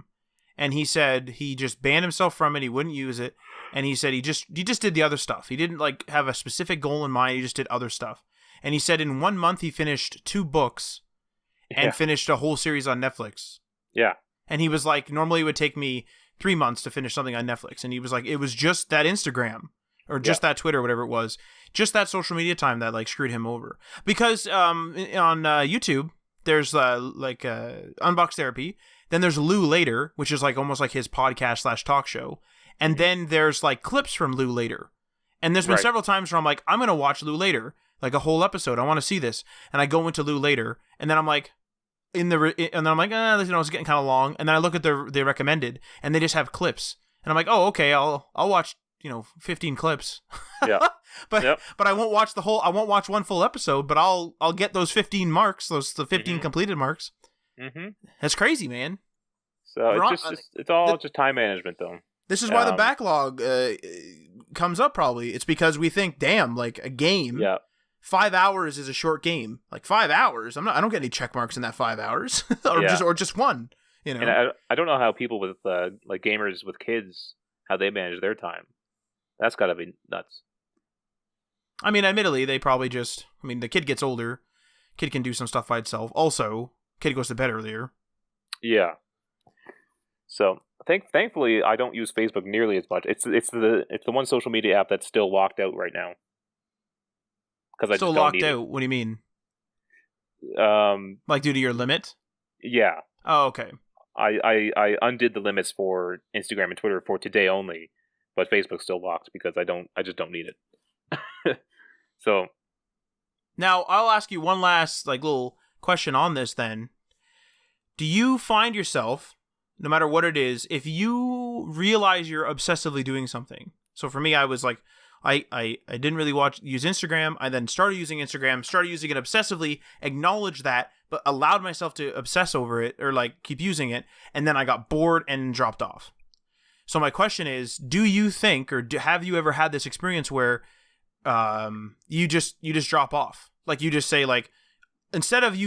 and he said he just banned himself from it, he wouldn't use it, and he said he just did the other stuff. He didn't like have a specific goal in mind, he just did other stuff. And he said in 1 month he finished 2 books and finished a whole series on Netflix. Yeah. And he was like, normally it would take me 3 months to finish something on Netflix. And he was like, it was just that Instagram or just that Twitter, whatever it was, just that social media time that like screwed him over. Because on YouTube, there's Unbox Therapy. Then there's Lou Later, which is like almost like his podcast / talk show. And then there's like clips from Lou Later. And there's been several times where I'm like, I'm going to watch Lou Later, like a whole episode. I want to see this. And I go into Lou Later, and then I'm like, and then I'm like, it's getting kind of long. And then I look at the recommended, and they just have clips. And I'm like, oh, okay, I'll watch 15 clips. Yeah. but I won't watch the whole. I won't watch one full episode, but I'll get those 15 marks, the 15 completed marks. Mm-hmm. That's crazy, man. So it's all just time management, though. This is why the backlog comes up. Probably it's because we think, damn, like a game. Yeah. 5 hours is a short game. Like 5 hours, I don't get any check marks in that 5 hours, or just one. And I don't know how people with like gamers with kids, how they manage their time. That's gotta be nuts. I mean, admittedly, they probably just. I mean, the kid gets older. Kid can do some stuff by itself. Also, kid goes to bed earlier. Yeah. So thankfully, I don't use Facebook nearly as much. It's the one social media app that's still locked out right now. Because I still just don't locked need out. it. What do you mean? Like due to your limit? Yeah. Oh, okay. I undid the limits for Instagram and Twitter for today only, but Facebook's still locked because I just don't need it. So now I'll ask you one last like little question on this then. Do you find yourself, no matter what it is, if you realize you're obsessively doing something? So for me, I was like, I didn't really use Instagram. I then started using Instagram, started using it obsessively, acknowledged that, but allowed myself to obsess over it or like keep using it. And then I got bored and dropped off. So my question is, do you think, or have you ever had this experience where you just drop off? Like you just say like, instead of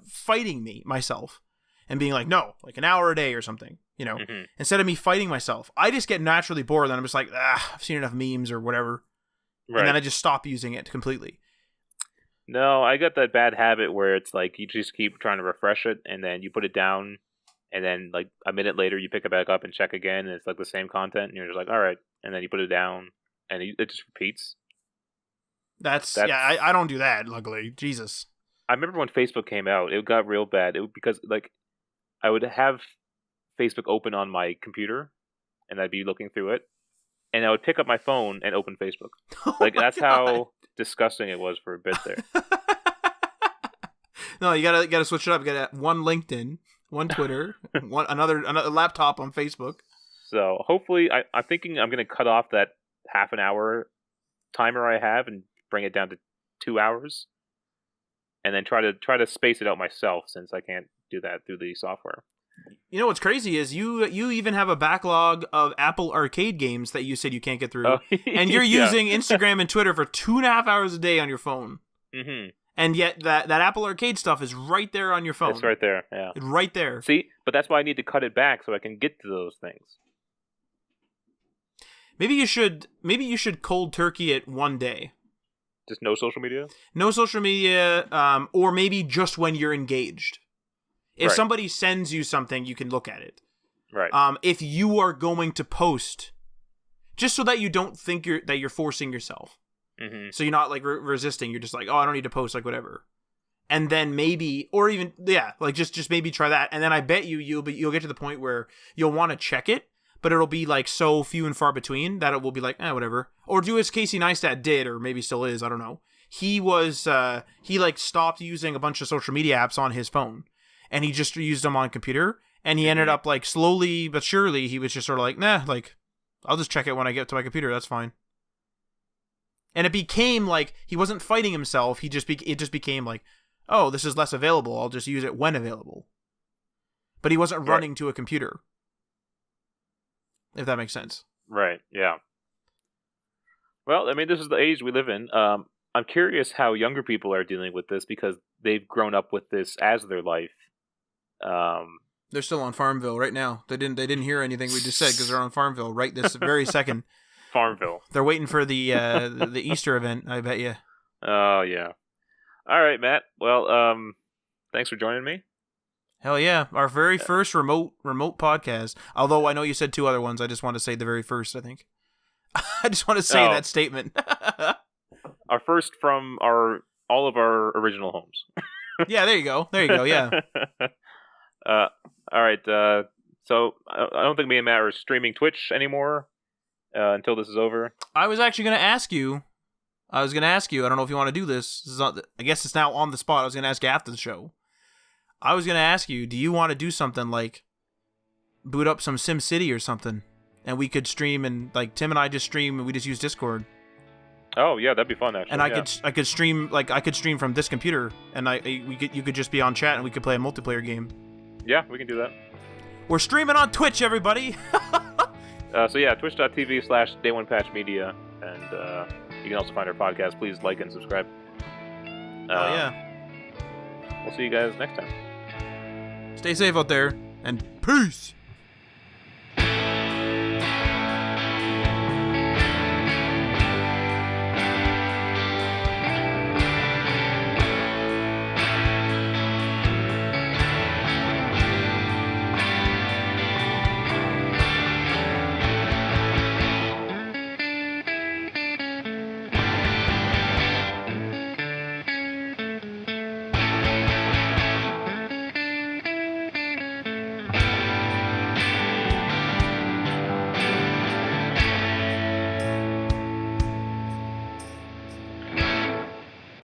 fighting myself and being like, no, like an hour a day or something, instead of me fighting myself, I just get naturally bored. And I'm just like, I've seen enough memes or whatever. Right. And then I just stop using it completely. No, I got that bad habit where it's like, you just keep trying to refresh it and then you put it down and then like a minute later you pick it back up and check again. And it's like the same content and you're just like, all right. And then you put it down and it just repeats. That's yeah, I don't do that, luckily. Jesus. I remember when Facebook came out, it got real bad. Because like I would have Facebook open on my computer and I'd be looking through it and I would pick up my phone and open Facebook. Like that's how disgusting it was for a bit there. No, you gotta switch it up. You gotta one LinkedIn, one Twitter, another laptop on Facebook. So hopefully I'm thinking I'm gonna cut off that half an hour timer I have and bring it down to 2 hours. And then try to space it out myself since I can't do that through the software. You know what's crazy is you even have a backlog of Apple Arcade games that you said you can't get through, and you're using Instagram and Twitter for 2.5 hours a day on your phone. Mm-hmm. And yet that Apple Arcade stuff is right there on your phone. It's right there, yeah. It's right there. See, but that's why I need to cut it back so I can get to those things. Maybe you should cold turkey it one day. Just no social media? No social media, or maybe just when you're engaged. If somebody sends you something, you can look at it. Right. If you are going to post, just so that you don't think you're forcing yourself. Mm-hmm. So you're not like resisting. You're just like, oh, I don't need to post, like whatever. And then maybe, or even like just maybe try that. And then I bet you'll get to the point where you'll want to check it, but it'll be like so few and far between that it will be like, whatever. Or do as Casey Neistat did, or maybe still is, I don't know. He like stopped using a bunch of social media apps on his phone, and he just used them on computer, And he ended up, like, slowly but surely, he was just sort of like, nah, like, I'll just check it when I get to my computer, that's fine. And it became, like, he wasn't fighting himself, it just became like, oh, this is less available, I'll just use it when available. But he wasn't running to a computer. If that makes sense. Right, yeah. Well, I mean, this is the age we live in. I'm curious how younger people are dealing with this because they've grown up with this as their life. They're still on Farmville right now. They didn't hear anything we just said because they're on Farmville right this very second. Farmville. They're waiting for the Easter event, I bet you. Oh, yeah. All right, Matt. Well, thanks for joining me. Hell yeah. Our very first remote podcast. Although I know you said 2 other ones. I just want to say the very first, I think. I just want to say that statement. Our first from all of our original homes. Yeah, there you go, yeah. All right, so I don't think me and Matt are streaming Twitch anymore until this is over. I was actually going to ask you, I don't know if you want to do this. I guess it's now on the spot. I was going to ask you after the show. I was going to ask you, do you want to do something like boot up some SimCity or something? And we could stream, and like Tim and I just stream, and we just use Discord. Oh yeah, that'd be fun actually. And I could stream, like I could stream from this computer, and you could just be on chat, and we could play a multiplayer game. Yeah, we can do that. We're streaming on Twitch, everybody. So yeah, twitch.tv/DayOnePatchMedia, and you can also find our podcast. Please like and subscribe. Oh yeah. We'll see you guys next time. Stay safe out there, and peace.